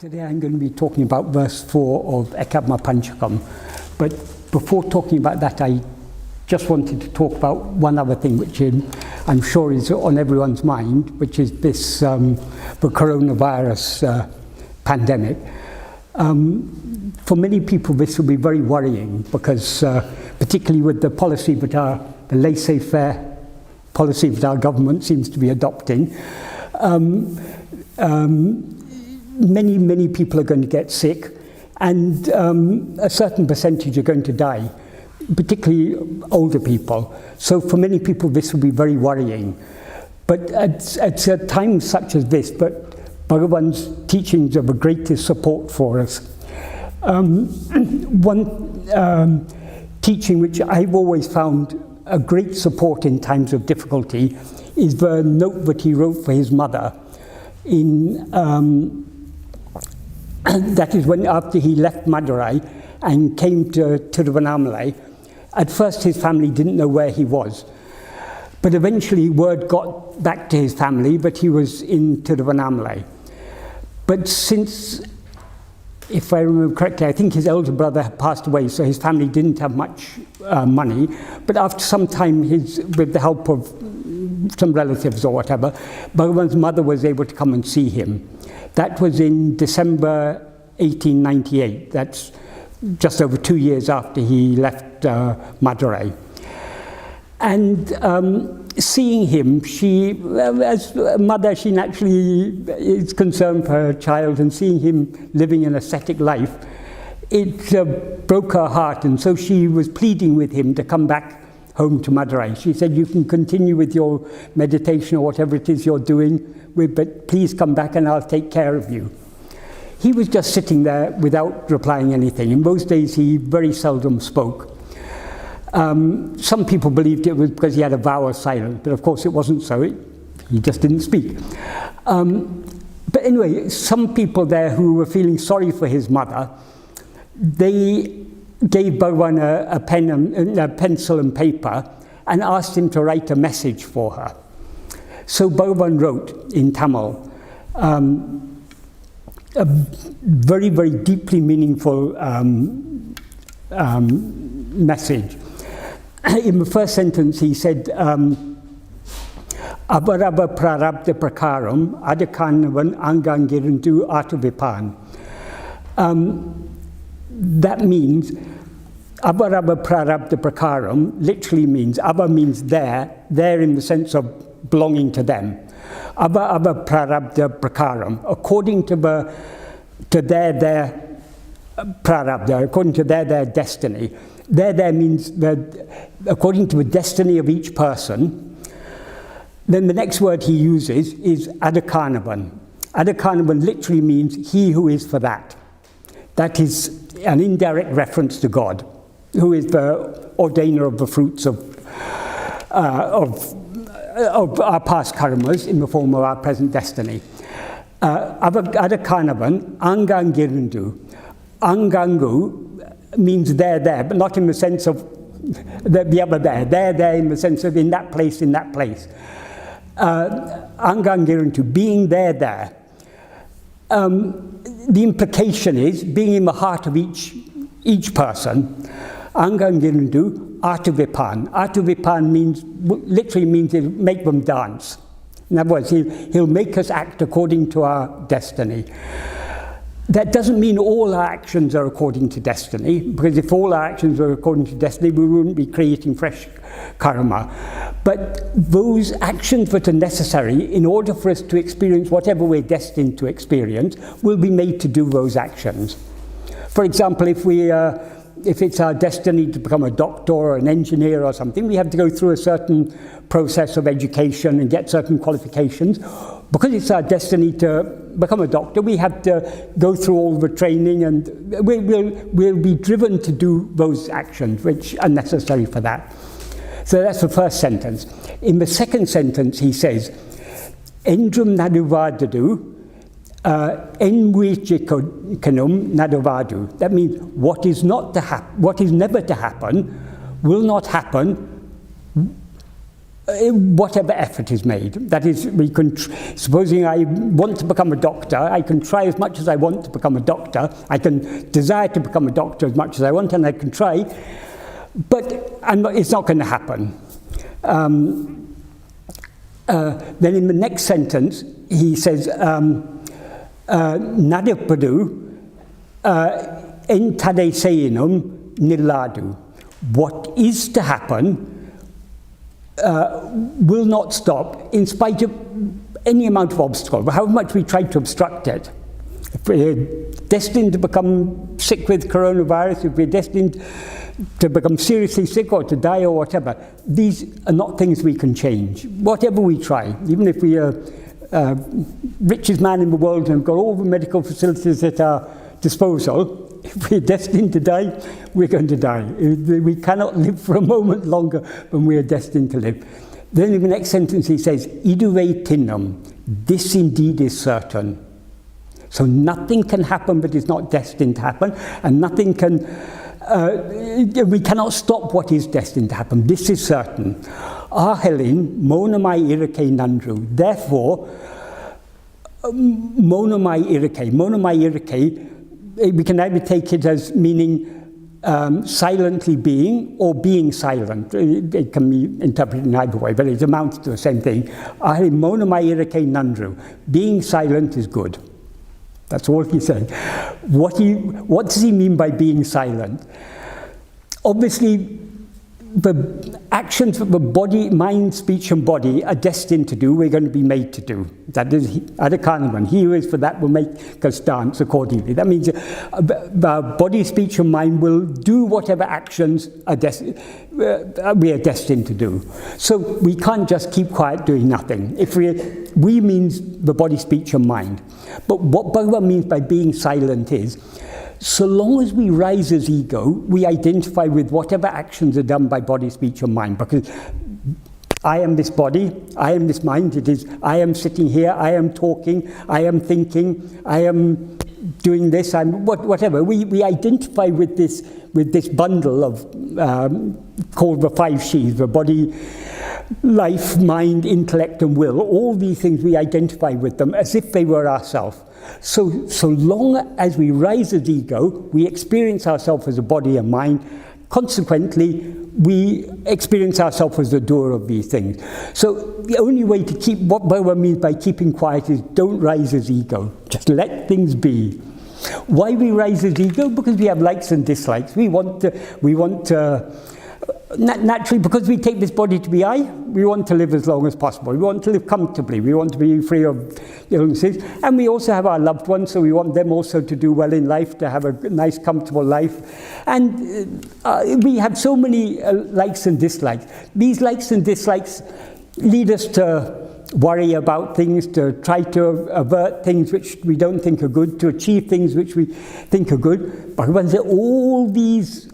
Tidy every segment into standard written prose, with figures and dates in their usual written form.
Today I'm going to be talking about verse 4 of Ēkāṉma Pañcakam. But before talking about that, I just wanted to talk about one other thing which I'm sure is on everyone's mind, which is this the coronavirus pandemic. For many people this will be very worrying because particularly with the policy that the laissez-faire policy that our government seems to be adopting, many people are going to get sick, and a certain percentage are going to die, particularly older people. So for many people this will be very worrying. But at times such as this, but Bhagavan's teachings are the greatest support for us. One teaching which I've always found a great support in times of difficulty is the note that he wrote for his mother that is when after he left Madurai and came to Tiruvannāmalai. At first his family didn't know where he was, but eventually word got back to his family that he was in Tiruvannāmalai. But since, if I remember correctly, I think his elder brother had passed away, so his family didn't have much money. But after some time, with the help of some relatives or whatever, Bhagavan's mother was able to come and see him. That was in December 1898. That's just over 2 years after he left Madurai. And seeing him, as a mother, she naturally is concerned for her child, and seeing him living an ascetic life, it broke her heart, and so she was pleading with him to come back home to Madurai. She said, you can continue with your meditation or whatever it is you're doing, but please come back and I'll take care of you. He was just sitting there without replying anything. In those days he very seldom spoke. Some people believed it was because he had a vow of silence, but of course it wasn't so. He just didn't speak. But anyway, some people there who were feeling sorry for his mother, they gave Bhagavan a pen and a pencil and paper and asked him to write a message for her. So Bhagavan wrote in Tamil a very, very deeply meaningful message. In the first sentence he said, Avarava prarabdha prakaram adakanavan angangirindu atavipan. That means Avarava prarabdha prakaram literally means, Ava means there in the sense of belonging to them. Ava prarabdha prakaram, according to their prarabdha, according to their destiny. There means that according to the destiny of each person. Then the next word he uses is adakanavan. Adakanavan literally means he who is for that. That is an indirect reference to God, who is the ordainer of the fruits of our past karmas in the form of our present destiny. Adakanavan, angangirindu. Angangu means there, but not in the sense of the other there. There in the sense of in that place, in that place. Angangirindu, being there. The implication is being in the heart of each person. Angangirindu atavipan. Atavipan literally means he'll make them dance. In other words, he'll make us act according to our destiny. That doesn't mean all our actions are according to destiny, because if all our actions were according to destiny, we wouldn't be creating fresh karma. But those actions that are necessary in order for us to experience whatever we're destined to experience will be made to do those actions. For example, if it's our destiny to become a doctor or an engineer or something, we have to go through a certain process of education and get certain qualifications. Because it's our destiny to become a doctor, we have to go through all the training, and we'll be driven to do those actions which are necessary for that. So that's the first sentence. In the second sentence he says, Endrum naduvēdu, envichikanum naduvēdu. That means what is never to happen, will not happen, whatever effort is made. That is, we can, supposing I want to become a doctor, I can try as much as I want to become a doctor, I can desire to become a doctor as much as I want, and I can try, but it's not going to happen. Then in the next sentence, he says, Nadipadu en tade seinum nilladu. What is to happen will not stop in spite of any amount of obstacle, however much we try to obstruct it. If we're destined to become sick with coronavirus, if we're destined to become seriously sick or to die or whatever, these are not things we can change. Whatever we try, even if we are richest man in the world and have got all the medical facilities at our disposal, if we're destined to die, we're going to die. We cannot live for a moment longer than we are destined to live. Then in the next sentence he says, iduve tinnum, this indeed is certain. So nothing can happen that is not destined to happen, and nothing can, we cannot stop what is destined to happen. This is certain. Ahelin monomai irike nandru. Therefore, monomai irike, we can either take it as meaning silently being or being silent. It can be interpreted in either way, but it amounts to the same thing. Monomai irike nandru. Being silent is good. That's all he's saying. What does he mean by being silent? Obviously, the actions that the body, mind, speech and body are destined to do, we're going to be made to do. That is Ēkāṉma. He who is for that will make us dance accordingly. That means the body, speech and mind will do whatever actions are we are destined to do. So we can't just keep quiet doing nothing. If we means the body, speech and mind. But what Bhagavan means by being silent is, so long as we rise as ego, we identify with whatever actions are done by body, speech, and mind. Because I am this body, I am this mind, it is I am sitting here, I am talking, I am thinking, I am doing this, I'm whatever. We identify with this bundle of called the five C's, the body, life, mind, intellect, and will. All these things we identify with them as if they were ourselves. So long as we rise as ego, we experience ourselves as a body and mind. Consequently, we experience ourselves as the doer of these things. So the only way to keep, what Bhagavan means by keeping quiet is don't rise as ego. Just let things be. Why we rise as ego? Because we have likes and dislikes. We want naturally, because we take this body to be I, we want to live as long as possible. We want to live comfortably. We want to be free of illnesses. And we also have our loved ones, so we want them also to do well in life, to have a nice, comfortable life. And we have so many likes and dislikes. These likes and dislikes lead us to worry about things, to try to avert things which we don't think are good, to achieve things which we think are good. But when all these,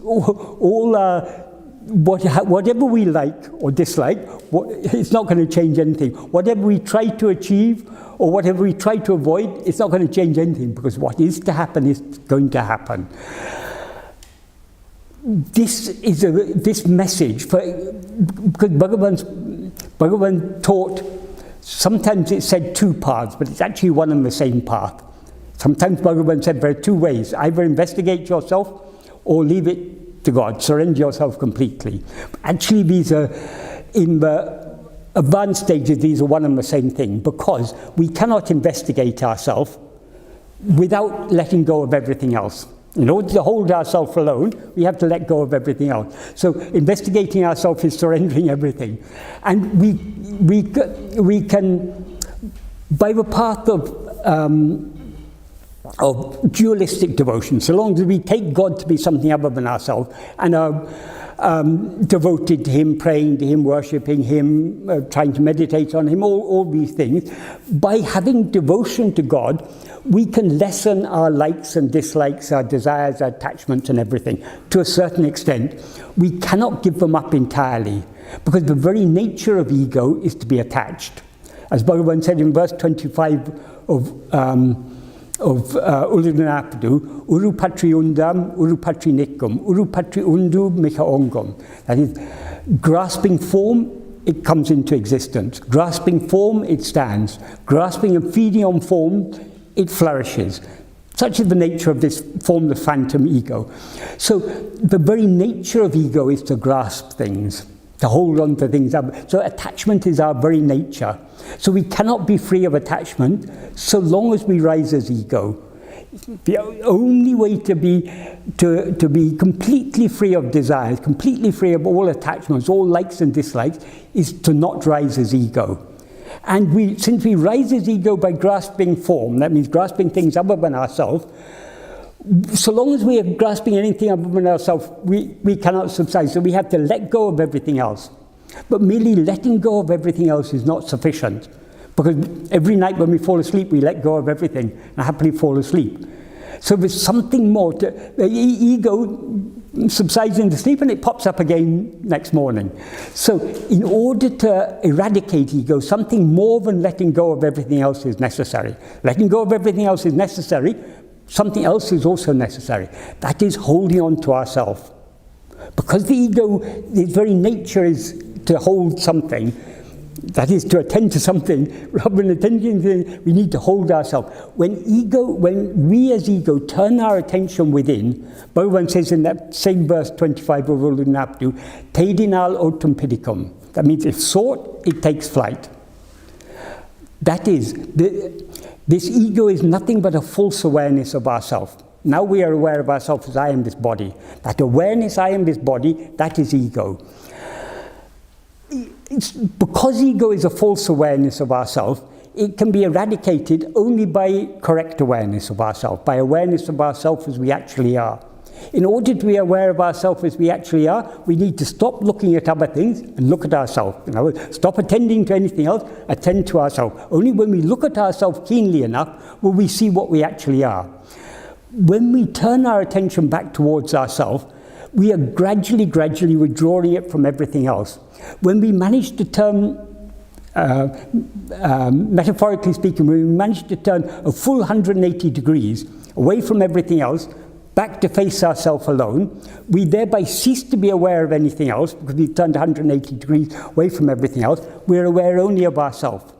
whatever we like or dislike, it's not going to change anything. Whatever we try to achieve or whatever we try to avoid, it's not going to change anything, because what is to happen is going to happen. This message, because Bhagavan taught, sometimes it said two paths, but it's actually one and the same path. Sometimes Bhagavan said there are two ways: either investigate yourself or leave it to God, surrender yourself completely. Actually, these are, in the advanced stages, these are one and the same thing, because we cannot investigate ourselves without letting go of everything else. In order to hold ourselves alone, we have to let go of everything else. So investigating ourselves is surrendering everything. And we can, by the path of dualistic devotion, so long as we take God to be something other than ourselves and are devoted to Him, praying to Him, worshipping Him, trying to meditate on Him, all these things, by having devotion to God, we can lessen our likes and dislikes, our desires, our attachments and everything to a certain extent. We cannot give them up entirely, because the very nature of ego is to be attached. As Bhagavan said in verse 25 of uḷḷadō, uru patri undam, uru patri nikkum, uru patri undu mika ongam. That is, grasping form it comes into existence. Grasping form, it stands. Grasping and feeding on form, it flourishes. Such is the nature of this formless phantom ego. So the very nature of ego is to grasp things, to hold on to things. So attachment is our very nature. So we cannot be free of attachment so long as we rise as ego. The only way to be completely free of desires, completely free of all attachments, all likes and dislikes, is to not rise as ego. And since we rise as ego by grasping form, that means grasping things other than ourselves, so long as we are grasping anything other than ourselves, we cannot subside. So we have to let go of everything else. But merely letting go of everything else is not sufficient. Because every night when we fall asleep, we let go of everything and happily fall asleep. So there's something more. The ego subsides into sleep and it pops up again next morning. So in order to eradicate ego, something more than letting go of everything else is necessary. Letting go of everything else is necessary. Something else is also necessary. That is holding on to ourselves. Because the ego, its very nature is to hold something, that is to attend to something, rather than attending to things, we need to hold ourselves. When we as ego turn our attention within, Bhagavan says in that same verse 25 of uḷḷadō, tedinal otum pidikam. That means if sought, it takes flight. That is, this ego is nothing but a false awareness of ourself. Now we are aware of ourselves as I am this body. That awareness, I am this body, that is ego. Because ego is a false awareness of ourselves, it can be eradicated only by correct awareness of ourselves, by awareness of ourselves as we actually are. In order to be aware of ourselves as we actually are, we need to stop looking at other things and look at ourselves. Stop attending to anything else, attend to ourselves. Only when we look at ourselves keenly enough will we see what we actually are. When we turn our attention back towards ourselves, we are gradually withdrawing it from everything else. When we manage to turn, metaphorically speaking, when we manage to turn a full 180 degrees away from everything else, back to face ourselves alone, we thereby cease to be aware of anything else, because we've turned 180 degrees away from everything else. We're aware only of ourselves.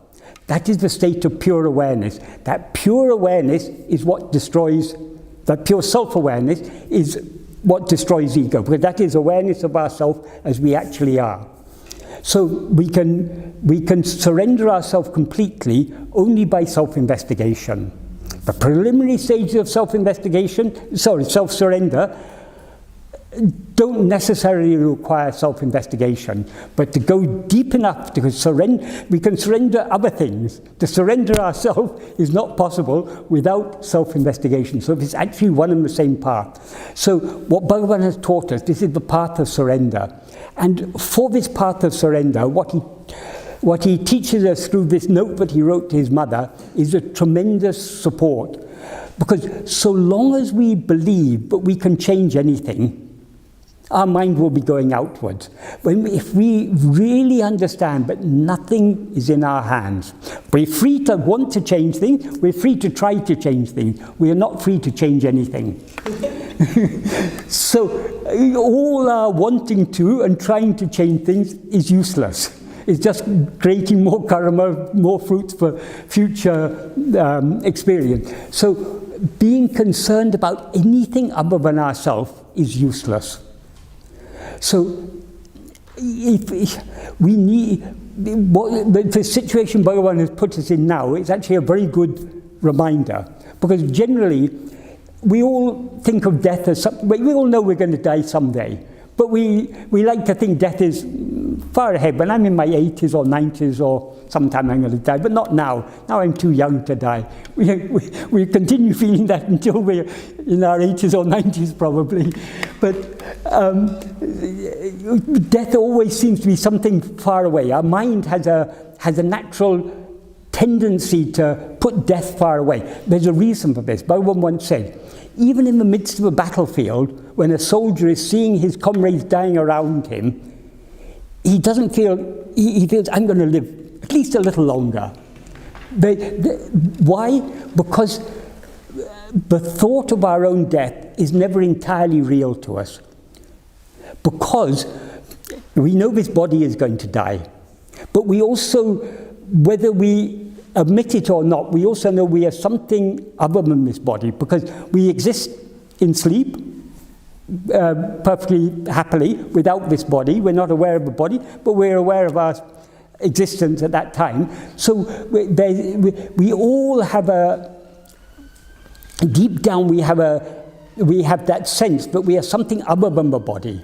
That is the state of pure awareness. That pure awareness is what destroys, that pure self-awareness is what destroys ego, because that is awareness of ourselves as we actually are. So we can surrender ourselves completely only by self-investigation. The preliminary stages of self-surrender, don't necessarily require self-investigation, but to go deep enough to surrender, we can surrender other things. To surrender ourselves is not possible without self-investigation. So it's actually one and the same path. So what Bhagavan has taught us, this is the path of surrender. And for this path of surrender, what he teaches us through this note that he wrote to his mother is a tremendous support. Because so long as we believe that we can change anything, our mind will be going outwards. If we really understand that nothing is in our hands, we're free to want to change things, we're free to try to change things, we are not free to change anything. So all our wanting to and trying to change things is useless. It's just creating more karma, more fruits for future experience. So being concerned about anything other than ourselves is useless. So if we need, the situation Bhagavan has put us in now is actually a very good reminder, because generally we all think of death as something, we all know we're going to die someday, but we like to think death is far ahead. When I'm in my 80s or 90s or sometime I'm going to die, but not now. Now I'm too young to die. We continue feeling that until we're in our 80s or 90s probably. But death always seems to be something far away. Our mind has a natural tendency to put death far away. There's a reason for this. Bhagavan once said, even in the midst of a battlefield, when a soldier is seeing his comrades dying around him, he doesn't feel, he feels, I'm going to live at least a little longer. Why? Because the thought of our own death is never entirely real to us. Because we know this body is going to die. But we also, whether we admit it or not, we also know we are something other than this body, because we exist in sleep perfectly happily without this body. We're not aware of the body, but we're aware of our existence at that time. So we all have deep down we have that sense that we are something other than the body.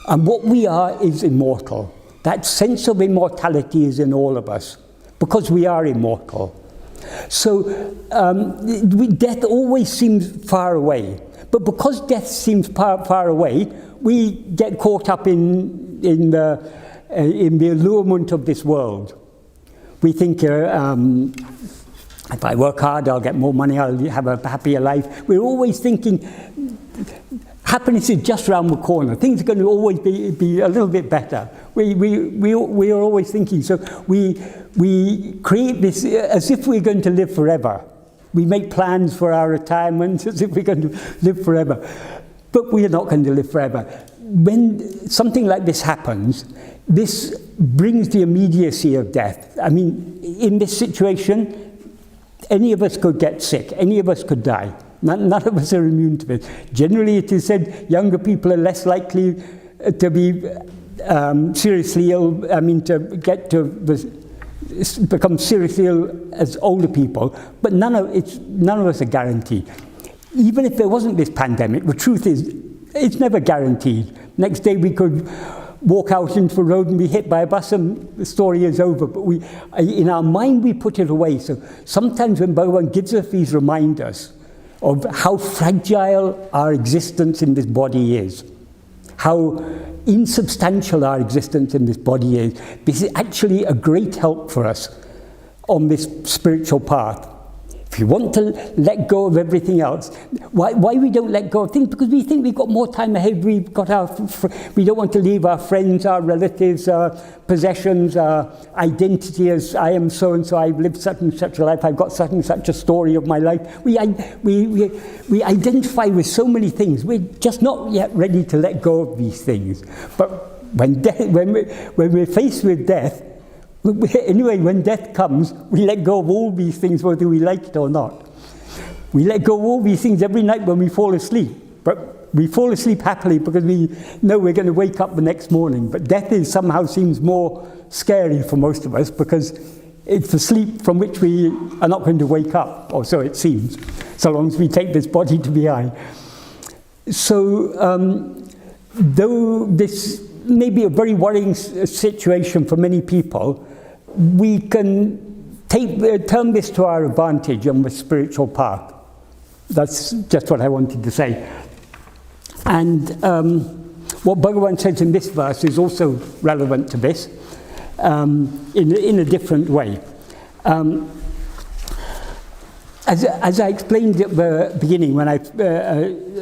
And what we are is immortal. That sense of immortality is in all of us, because we are immortal. So death always seems far away. But because death seems far away, we get caught up in the allurement of this world. We think, if I work hard, I'll get more money, I'll have a happier life. We're always thinking happiness is just around the corner. Things are going to always be a little bit better. We are always thinking. So we create this as if we're going to live forever. We make plans for our retirement as if we're going to live forever. But we are not going to live forever. When something like this happens, this brings the immediacy of death. I mean, in this situation, any of us could get sick. Any of us could die. None of us are immune to it. Generally, it is said younger people are less likely to be seriously ill, become seriously ill as older people, but none of us are guaranteed. Even if there wasn't this pandemic, the truth is, it's never guaranteed. Next day we could walk out into the road and be hit by a bus and the story is over, but in our mind we put it away. So sometimes when Bhagavan gives us these reminders of how fragile our existence in this body is, how insubstantial our existence in this body is, this is actually a great help for us on this spiritual path. If you want to let go of everything else, why we don't let go of things? Because we think we've got more time ahead. We don't want to leave our friends, our relatives, our possessions, our identity as I am so and so. I've lived such and such a life. I've got such and such a story of my life. We identify with so many things. We're just not yet ready to let go of these things. But when we're faced with death, anyway, when death comes, we let go of all these things, whether we like it or not. We let go of all these things every night when we fall asleep. But we fall asleep happily because we know we're going to wake up the next morning. But death somehow seems more scary for most of us because it's the sleep from which we are not going to wake up, or so it seems, so long as we take this body to behind. So, though this may be a very worrying situation for many people, we can turn this to our advantage on the spiritual path. That's just what I wanted to say. And what Bhagavan says in this verse is also relevant to this in a different way. As I explained at the beginning when I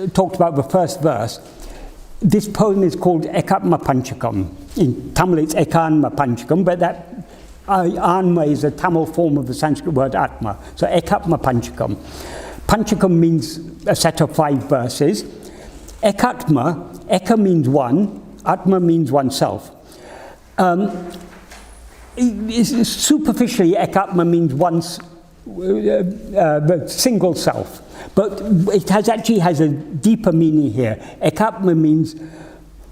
talked about the first verse, this poem is called Ēkāṉma Pañcakam. In Tamil it's Ēkāṉma Pañcakam, but that āṇma is a Tamil form of the Sanskrit word Atma. So Ēkāṉma Pañcakam. Pañcakam means a set of 5 verses. Ēkāṭma, Eka means one, Atma means oneself. Superficially, Ēkāṭma means the single self. But it actually has a deeper meaning here. Ēkāṭma means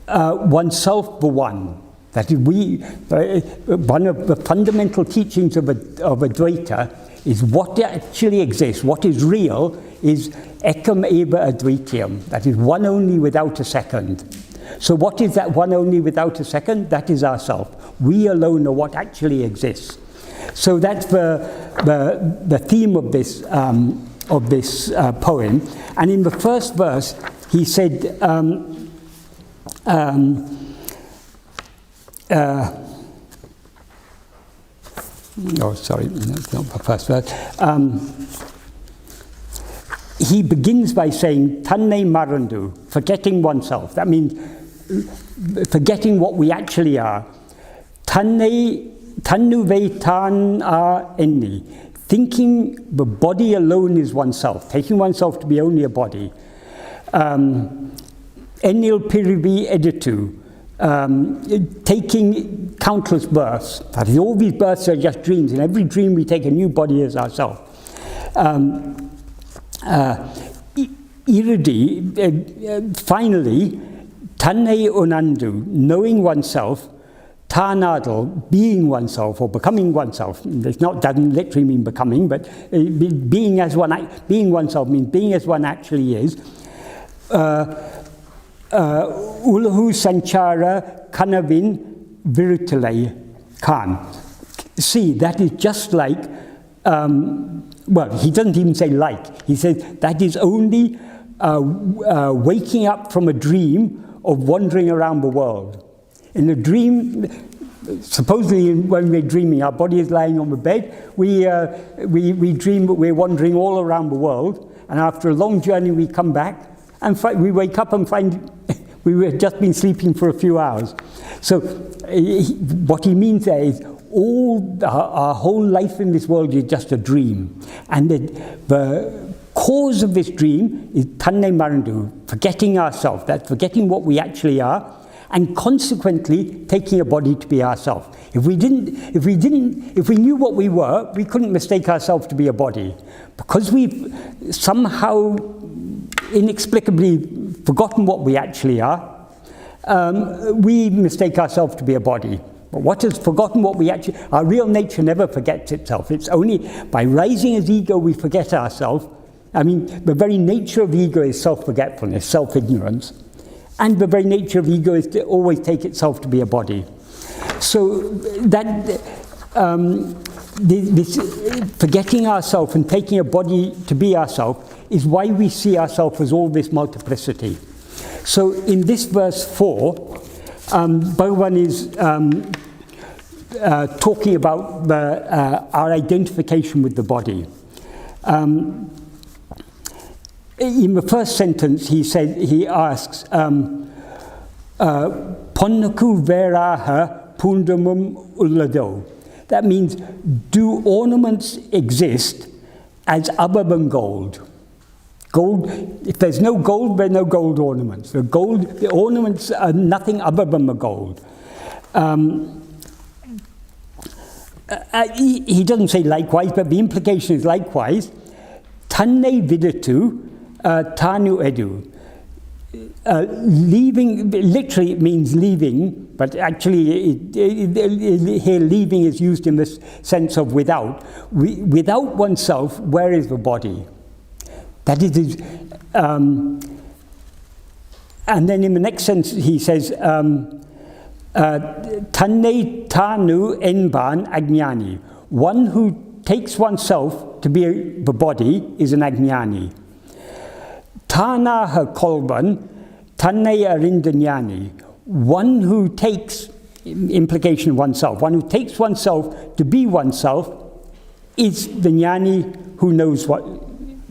oneself, the one. That is, one of the fundamental teachings of Advaita is what actually exists, what is real, is ekam eva advitiyam. That is one only without a second. So what is that one only without a second? That is ourself. We alone are what actually exists. So that's the theme of this poem. And in the first verse, he said, oh, sorry, that's not the first verse. He begins by saying, taṉṇai marandu, forgetting oneself. That means forgetting what we actually are. Taṉuvedu taṉāhak, thinking the body alone is oneself, taking oneself to be only a body. Enil pirivi editu, taking countless births. That is, all these births are just dreams. In every dream we take a new body as ourselves. Finally, taṉṇai unandu, knowing oneself, tāṉādo, being oneself or becoming oneself. It doesn't literally mean becoming, but being oneself means being as one actually is. Ulahu sanchara kanavin viruttulai kan. See, that is just like, well, he doesn't even say like. He says that is only waking up from a dream of wandering around the world. In a dream, supposedly when we're dreaming, our body is lying on the bed. We dream that we're wandering all around the world, and after a long journey we come back and we wake up and find we've just been sleeping for a few hours. So what he means there is our whole life in this world is just a dream, and the cause of this dream is taṉṇai marandu, forgetting ourselves. That's forgetting what we actually are, and consequently taking a body to be ourselves. If we knew what we were, we couldn't mistake ourselves to be a body. Because we've somehow inexplicably forgotten what we actually are, we mistake ourselves to be a body. But what has forgotten what we actually, our real nature never forgets itself. It's only by rising as ego we forget ourselves. I mean, the very nature of ego is self-forgetfulness, self-ignorance. And the very nature of ego is to always take itself to be a body. So that this forgetting ourselves and taking a body to be ourselves is why we see ourselves as all this multiplicity. So in this verse 4, Bhagavan is talking about our identification with the body. In the first sentence, he asks, poṇṉukku vēṟāha pūṭaṇam uḻḷadō. That means, do ornaments exist as other than gold? Gold, if there's no gold, there are no gold ornaments. The ornaments are nothing other than the gold. He doesn't say likewise, but the implication is likewise. Taṉṇai viḍuttu, taṉuvēdu. Leaving, literally it means leaving, but actually here leaving is used in the sense of without. Without oneself, where is the body? That is, and then in the next sentence he says, taṉai taṉu eṇbāṉ aññāṉi. One who takes oneself to be the body is an aññāṉi. Taṉāha koḻvāṉ, taṉnaiyaṛinda ñāṉi. One who takes, implication of oneself, one who takes oneself to be oneself is the ñāṉi who knows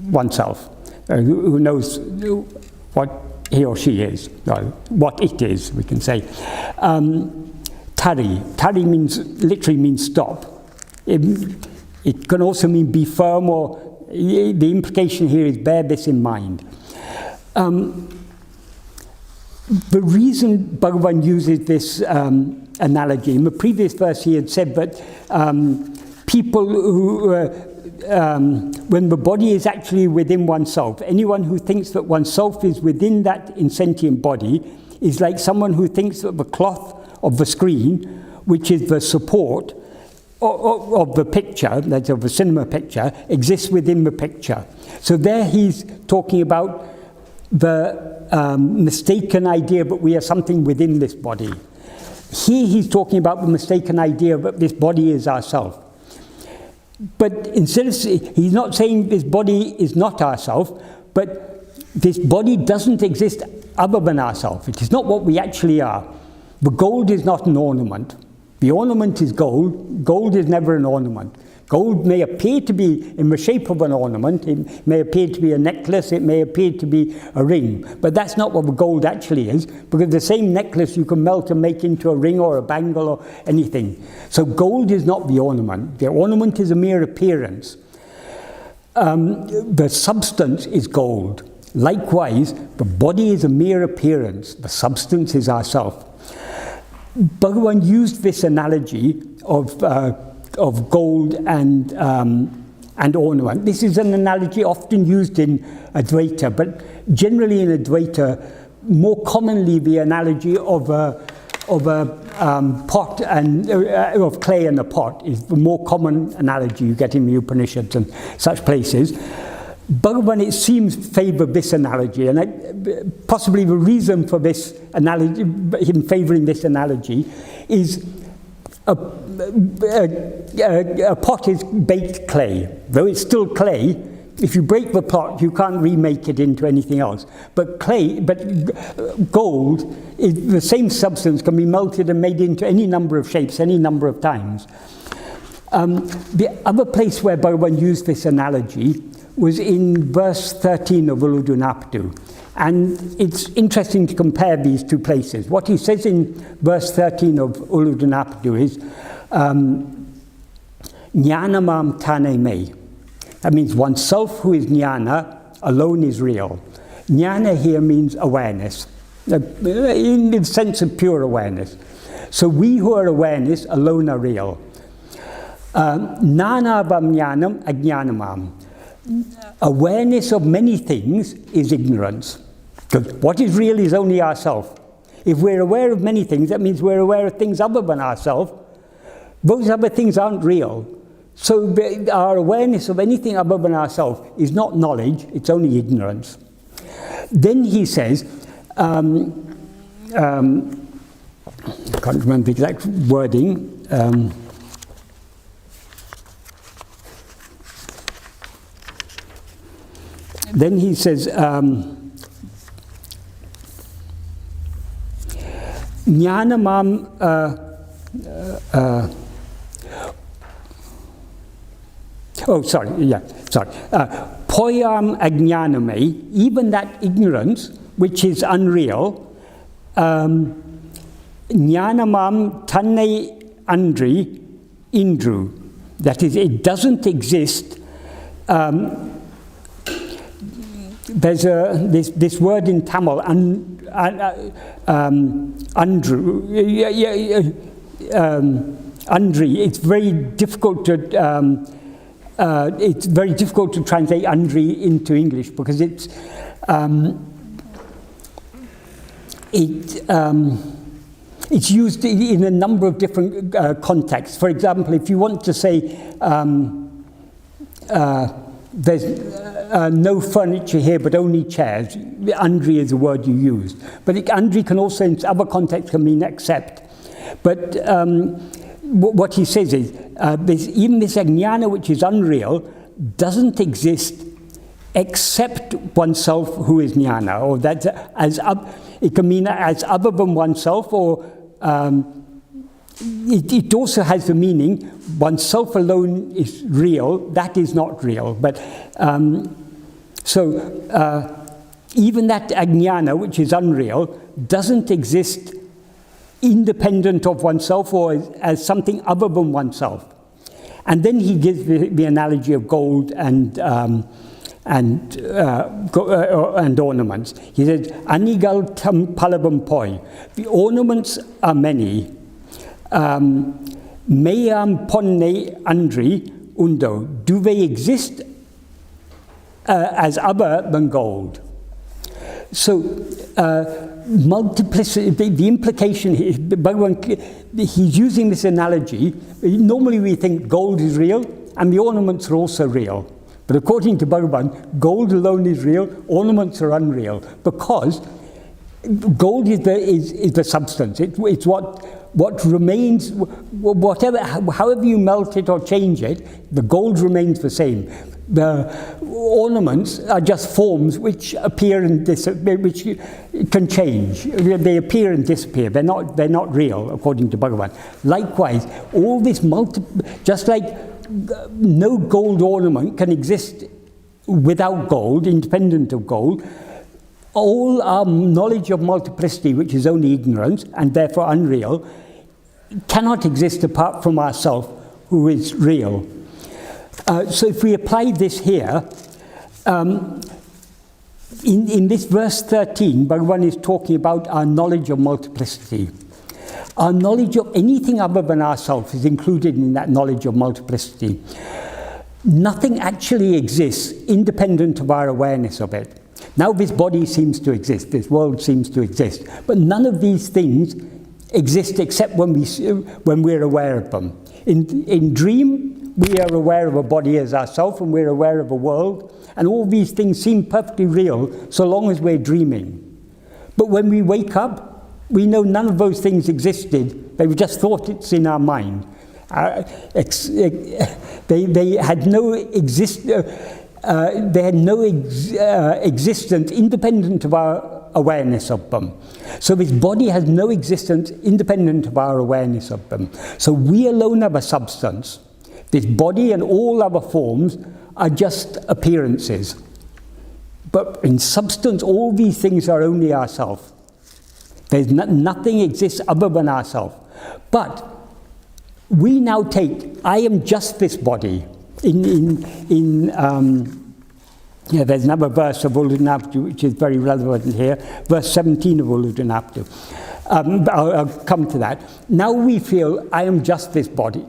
oneself, who knows what he or she is, or what it is, we can say. Tari literally means stop. It can also mean be firm, or the implication here is bear this in mind. The reason Bhagavan uses this analogy, in the previous verse he had said that people who, when the body is actually within oneself, anyone who thinks that oneself is within that insentient body is like someone who thinks that the cloth of the screen, which is the support of the picture, that's of the cinema picture, exists within the picture. So there he's talking about the mistaken idea that we are something within this body. Here he's talking about the mistaken idea that this body is ourself. But instead of, he's not saying this body is not ourself, but this body doesn't exist other than ourself. It is not what we actually are. The gold is not an ornament. The ornament is gold. Gold is never an ornament. Gold may appear to be in the shape of an ornament, it may appear to be a necklace, it may appear to be a ring, but that's not what the gold actually is, because the same necklace you can melt and make into a ring or a bangle or anything. So gold is not the ornament. The ornament is a mere appearance. The substance is gold. Likewise, the body is a mere appearance. The substance is ourself. Bhagavan used this analogy of gold and ornament. This is an analogy often used in Advaita, but generally in Advaita, more commonly the analogy of a pot and of clay and a pot is the more common analogy you get in the Upanishads and such places. Bhagavan, it seems, favoured this analogy, and possibly the reason for this analogy, him favouring this analogy, is a pot is baked clay. Though it's still clay, if you break the pot, you can't remake it into anything else. But gold, the same substance can be melted and made into any number of shapes, any number of times. The other place where Bhagavan used this analogy was in verse 13 of uḷḷadō. And it's interesting to compare these two places. What he says in verse 13 of uḷḷadō is, ñāṇamam taṉai. That means oneself who is jnana, alone is real. Jnana here means awareness, in the sense of pure awareness. So we who are awareness alone are real. Nānāvam jnanam aññānamam. Awareness of many things is ignorance. Because what is real is only ourself. If we're aware of many things, that means we're aware of things other than ourselves. Those other things aren't real. So our awareness of anything other than ourselves is not knowledge, it's only ignorance. Then he says, I can't remember the exact wording. Then he says, ñāṇamam poyam aññāname, even that ignorance which is unreal, ñāṇamam taṉnai andri indru, that is, it doesn't exist. There's this word in Tamil, andri. It's very difficult to translate andri into English because it's used in a number of different contexts. For example, if you want to say there's no furniture here but only chairs, andri is the word you use. But andri can also in other contexts can mean accept. But what he says is, even this aññāna which is unreal doesn't exist except oneself who is jnana, or that it can mean as other than oneself, or it also has the meaning oneself alone is real, that is not real. But even that aññāna which is unreal doesn't exist independent of oneself or as something other than oneself. And then he gives the analogy of gold and ornaments. He says, anigal tam palabam poi. The ornaments are many. Mayam poṇṇai andri undo. Do they exist as other than gold? So, multiplicity, the implication here, he's using this analogy. Normally we think gold is real and the ornaments are also real. But according to Bhagavan, gold alone is real, ornaments are unreal, because gold is the substance. It's what remains, however you melt it or change it, the gold remains the same. The ornaments are just forms which appear and which can change. They appear and disappear. They're not real, according to Bhagavan. Likewise, all this just like no gold ornament can exist without gold, independent of gold, all our knowledge of multiplicity, which is only ignorance and therefore unreal, cannot exist apart from ourself, who is real. So if we apply this here, in this verse 13, Bhagavan is talking about our knowledge of multiplicity. Our knowledge of anything other than ourselves is included in that knowledge of multiplicity. Nothing actually exists independent of our awareness of it. Now this body seems to exist, this world seems to exist, but none of these things exist except when we're aware of them. In dream, we are aware of a body as ourself, and we're aware of a world, and all these things seem perfectly real so long as we're dreaming. But when we wake up, we know none of those things existed. They were just thoughts in our mind. They had no existence independent of our awareness of them. So this body has no existence independent of our awareness of them. So we alone have a substance. This body and all other forms are just appearances. But in substance, all these things are only ourself. There's nothing exists other than ourself. But we now take, I am just this body. There's another verse of uḷḷadō which is very relevant here, verse 17 of uḷḷadō. I'll come to that. Now we feel, I am just this body.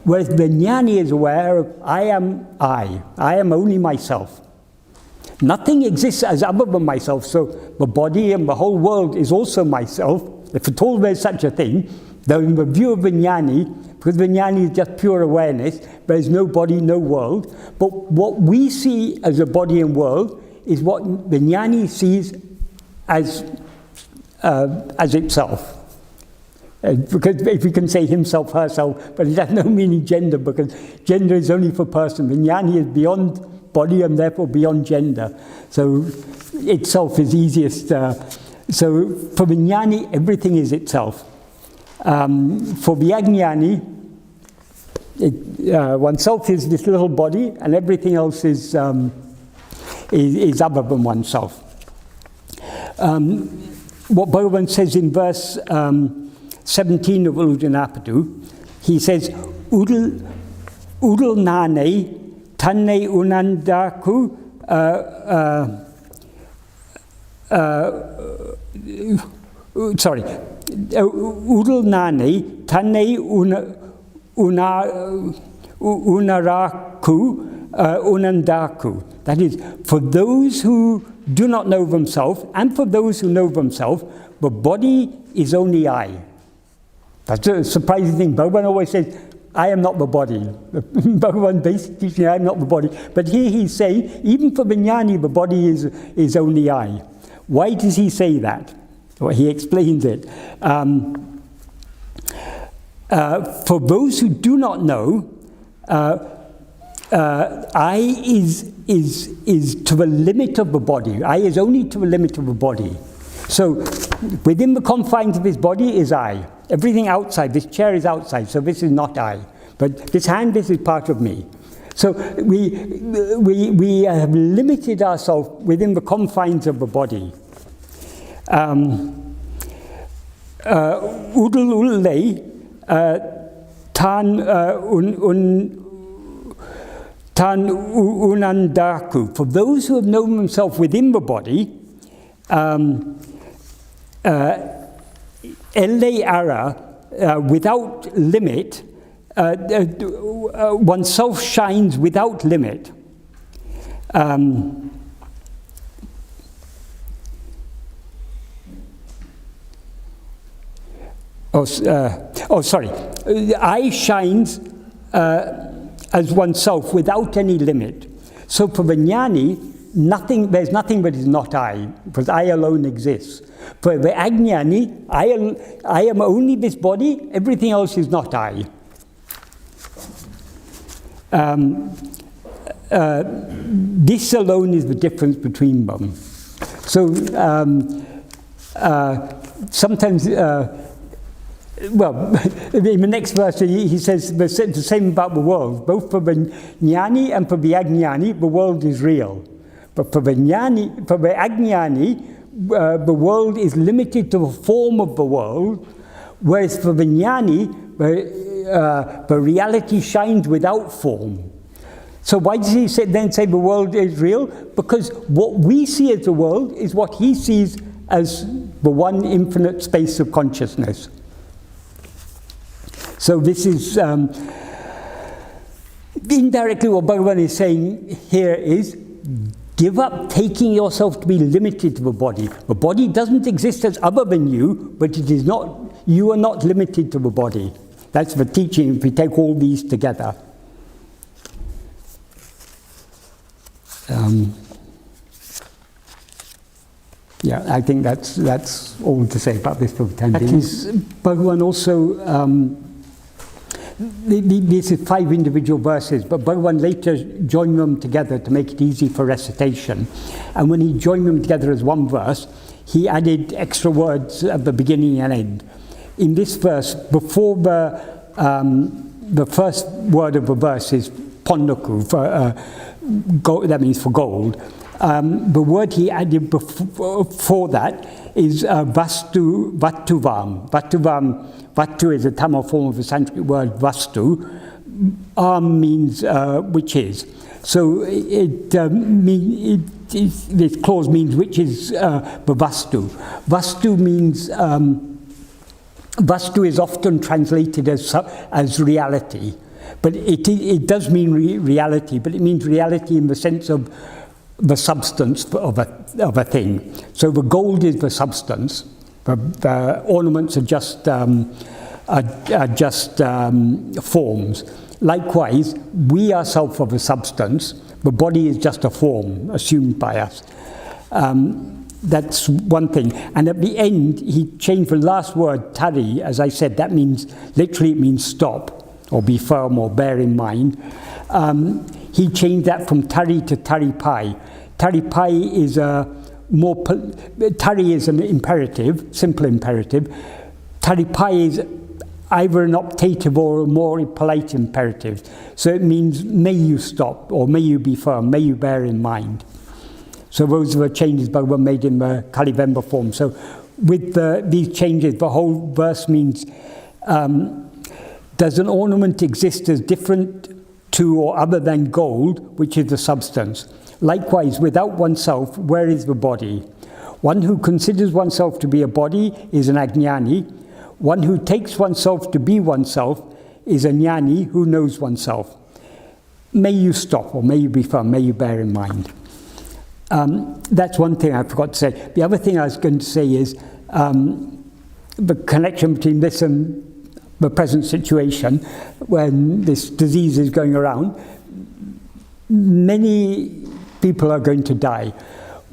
Whereas the ñāṉi is aware of, I am only myself. Nothing exists as other than myself, so the body and the whole world is also myself. If at all there's such a thing, though in the view of the ñāṉi, because the ñāṉi is just pure awareness, there is no body, no world. But what we see as a body and world is what the ñāṉi sees as itself. Because if we can say himself, herself, but it has no meaning gender, because gender is only for person. The ñāṉi is beyond body and therefore beyond gender. So itself is easiest. So for the ñāṉi, everything is itself. For the aññāṉi, oneself is this little body, and everything else is other than oneself. What Bhagavan says in verse 17 of uḷḷadō, he says, ṇaññāṉi taṉnai uṇñukku uḍaṇāni taṉnai uṇñukku. That is, for those who do not know themselves, and for those who know themselves, the body is only I. That's a surprising thing. Bhagavan always says, I am not the body. Bhagavan basically says, I am not the body. But here he's saying, even for the ñāṉi, the body is only I. Why does he say that? Well, he explains it. For those who do not know, I is to the limit of the body. I is only to the limit of the body. So within the confines of this body is I. Everything outside, this chair is outside, so this is not I. But this hand, this is part of me. So we have limited ourselves within the confines of the body. taṉuveṉbā. For those who have known themselves within the body, without limit, oneself shines without limit. I shines as oneself without any limit. So for the ñāṉi, there's nothing that is not I, because I alone exists. For the aññāṉi, I am only this body, everything else is not I. This alone is the difference between them. So sometimes, in the next verse he says the same about the world. Both for the ñāṉi and for the aññāṉi, the world is real. But for the aññāṉi, the world is limited to the form of the world, whereas for the ñāṉi, the reality shines without form. So why does he then say the world is real? Because what we see as the world is what he sees as the one infinite space of consciousness. So this is indirectly what Bhagavan is saying here is, give up taking yourself to be limited to the body. The body doesn't exist as other than you, but it is not, you are not limited to the body. That's the teaching if we take all these together. Yeah, I think that's all to say about this for the time being. Bhagavan also, this is 5 individual verses, but Bhagavan later joined them together to make it easy for recitation. And when he joined them together as one verse, he added extra words at the beginning and end. In this verse, before the first word of the verse is poṇṉukku, that means for gold. The word he added before that is vastu, vattuvam. Vattu is a Tamil form of the Sanskrit word vastu. Means which is. So this clause means which is the vastu. Vastu means, vastu is often translated as reality. But it does mean reality, but it means reality in the sense of the substance of a thing. So the gold is the substance. The ornaments are just forms. Likewise, we ourselves are the substance. The body is just a form assumed by us. That's one thing. And at the end, he changed the last word, tari. As I said, that means, literally it means stop, or be firm, or bear in mind. He changed that from tari to taripai. Taripai is tari is an imperative, simple imperative. Taripai is either an optative or a more polite imperative. So it means, may you stop, or may you be firm, may you bear in mind. So those are the changes Bhagavan made in the koḷvāṉ form. So with these changes, the whole verse means, does an ornament exist as different to or other than gold, which is the substance? Likewise, without oneself, where is the body? One who considers oneself to be a body is an aññāṉi. One who takes oneself to be oneself is a ñāṉi who knows oneself. May you stop, or may you be firm, may you bear in mind. That's one thing I forgot to say. The other thing I was going to say is the connection between this and the present situation, when this disease is going around. Many people are going to die.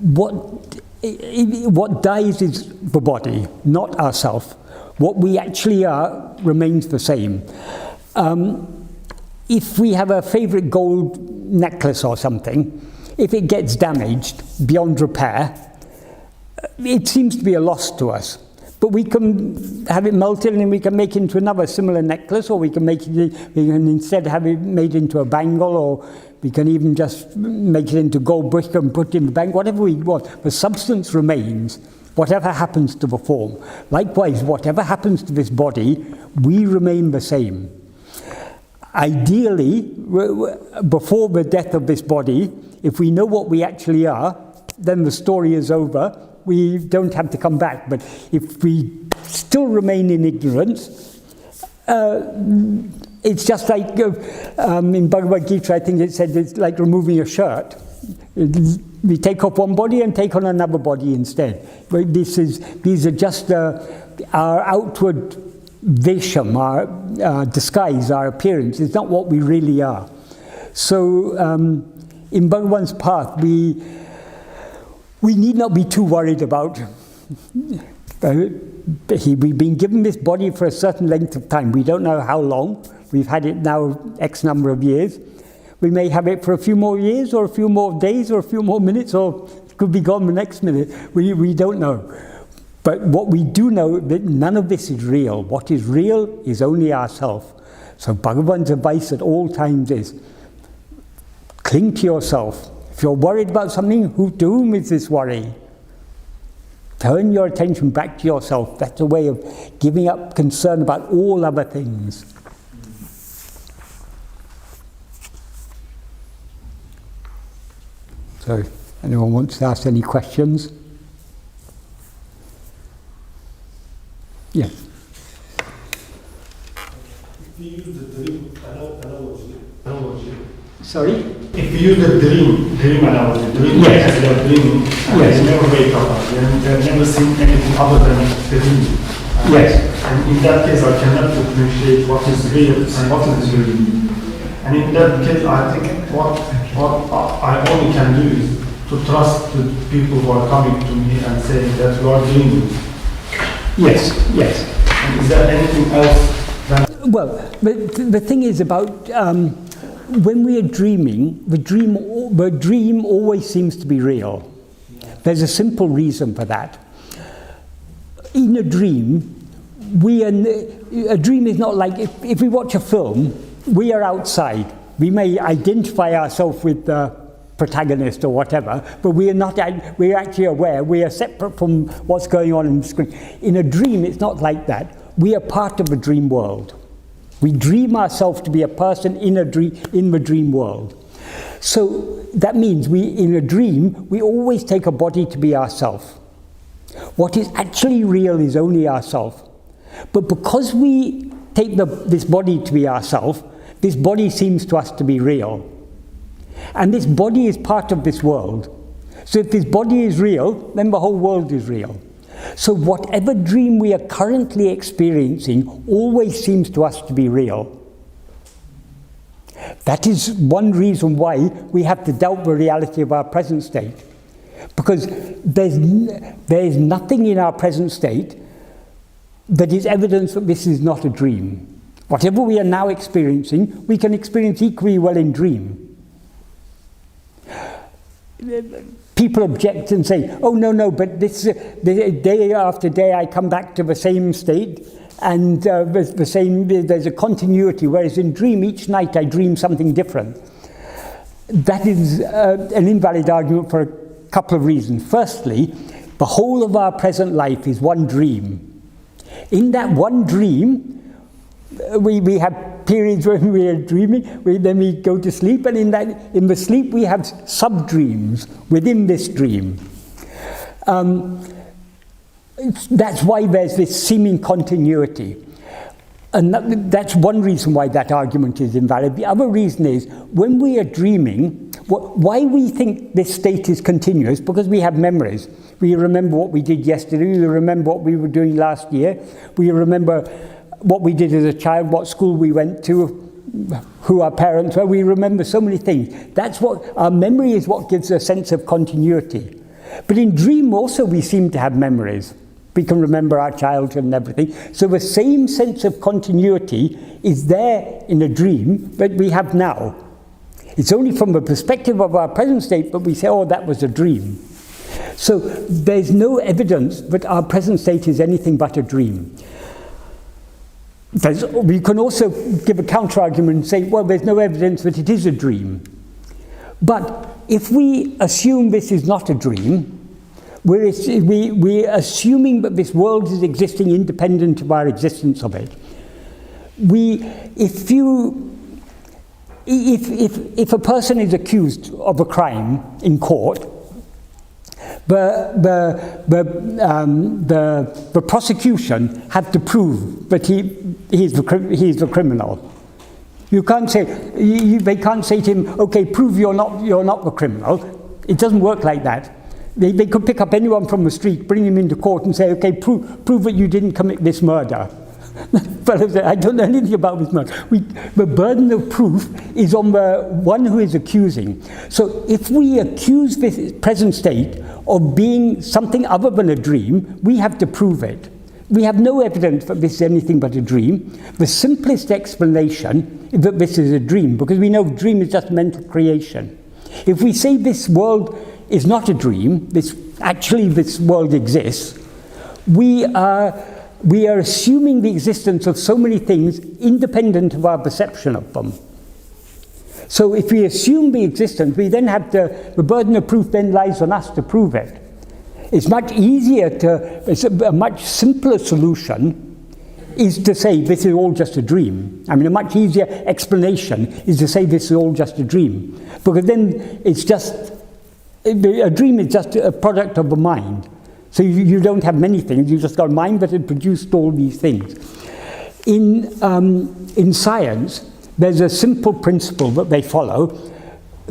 What dies is the body, not ourself. What we actually are remains the same. If we have a favorite gold necklace or something, if it gets damaged beyond repair, it seems to be a loss to us. But we can have it melted and we can make it into another similar necklace, or we can instead have it made into a bangle, or we can even just make it into gold brick and put it in the bank, whatever we want. The substance remains, whatever happens to the form. Likewise, whatever happens to this body, we remain the same. Ideally, before the death of this body, if we know what we actually are, then the story is over. We don't have to come back. But if we still remain in ignorance, it's just like in Bhagavad Gita, I think it said it's like removing a shirt. We take off one body and take on another body instead. But these are just our outward vesham, our disguise, our appearance. It's not what we really are. So in Bhagavan's path, we need not be too worried about. We've been given this body for a certain length of time. We don't know how long. We've had it now X number of years. We may have it for a few more years, or a few more days, or a few more minutes, or it could be gone the next minute. We don't know. But what we do know, that none of this is real. What is real is only ourself. So Bhagavan's advice at all times is, cling to yourself. If you're worried about something, to whom is this worry? Turn your attention back to yourself. That's a way of giving up concern about all other things. So, anyone wants to ask any questions? Yes. If we use the dream analogy. Sorry? If we use the dream analogy, dream Yes. as they are dreaming, and Yes. they never wake up, they've never seen anything other than the dream. Yes. And in that case, I cannot differentiate what is real and what is dream. And in that case, I think what I only can do is to trust the people who are coming to me and saying that you are dreaming. Yes, yes. And is there anything else than... Well, the thing is about when we are dreaming, the dream always seems to be real. There's a simple reason for that. In a dream, a dream is not like, if we watch a film, we are outside. We may identify ourselves with the protagonist or whatever, but we're actually aware, we are separate from what's going on in the screen. In a dream, it's not like that. We are part of a dream world. We dream ourselves to be a person in the dream world. So that means in a dream, we always take a body to be ourself. What is actually real is only ourself. But because we take this body to be ourself, this body seems to us to be real. And this body is part of this world. So if this body is real, then the whole world is real. So whatever dream we are currently experiencing always seems to us to be real. That is one reason why we have to doubt the reality of our present state. Because there is nothing in our present state that is evidence that this is not a dream. Whatever we are now experiencing, we can experience equally well in dream. People object and say, oh no, but day after day I come back to the same state and there's a continuity, whereas in dream, each night I dream something different. That is an invalid argument for a couple of reasons. Firstly, the whole of our present life is one dream. In that one dream, we have periods when we are dreaming, then we go to sleep, and in the sleep we have sub-dreams within this dream. That's why there's this seeming continuity. And that's one reason why that argument is invalid. The other reason is, when we are dreaming, why we think this state is continuous, because we have memories. We remember what we did yesterday, we remember what we were doing last year, we remember what we did as a child, what school we went to, who our parents were. We remember so many things. That's what our memory is, what gives a sense of continuity. But in dream also we seem to have memories. We can remember our childhood and everything. So the same sense of continuity is there in a dream that we have now. It's only from the perspective of our present state that we say, oh, that was a dream. So there's no evidence that our present state is anything but a dream. We can also give a counter-argument and say, well, there's no evidence that it is a dream. But if we assume this is not a dream, we're assuming that this world is existing independent of our existence of it. If a person is accused of a crime in court, the prosecution had to prove that he's the criminal. You can't say, they can't say to him, okay, prove you're not the criminal. It doesn't work like that. They could pick up anyone from the street, bring him into court and say, okay, prove that you didn't commit this murder. But I don't know anything about this murder. The burden of proof is on the one who is accusing. So if we accuse this present state of being something other than a dream, we have to prove it. We have no evidence that this is anything but a dream. The simplest explanation is that this is a dream, because we know dream is just mental creation. If we say this world is not a dream, this world exists, we are assuming the existence of so many things independent of our perception of them. So if we assume the existence, we then have the burden of proof then lies on us to prove it. It's much easier it's a much simpler solution is to say this is all just a dream. I mean, a much easier explanation is to say this is all just a dream. Because then a dream is just a product of the mind. So you don't have many things, you've just got a mind that had produced all these things. In science, there's a simple principle that they follow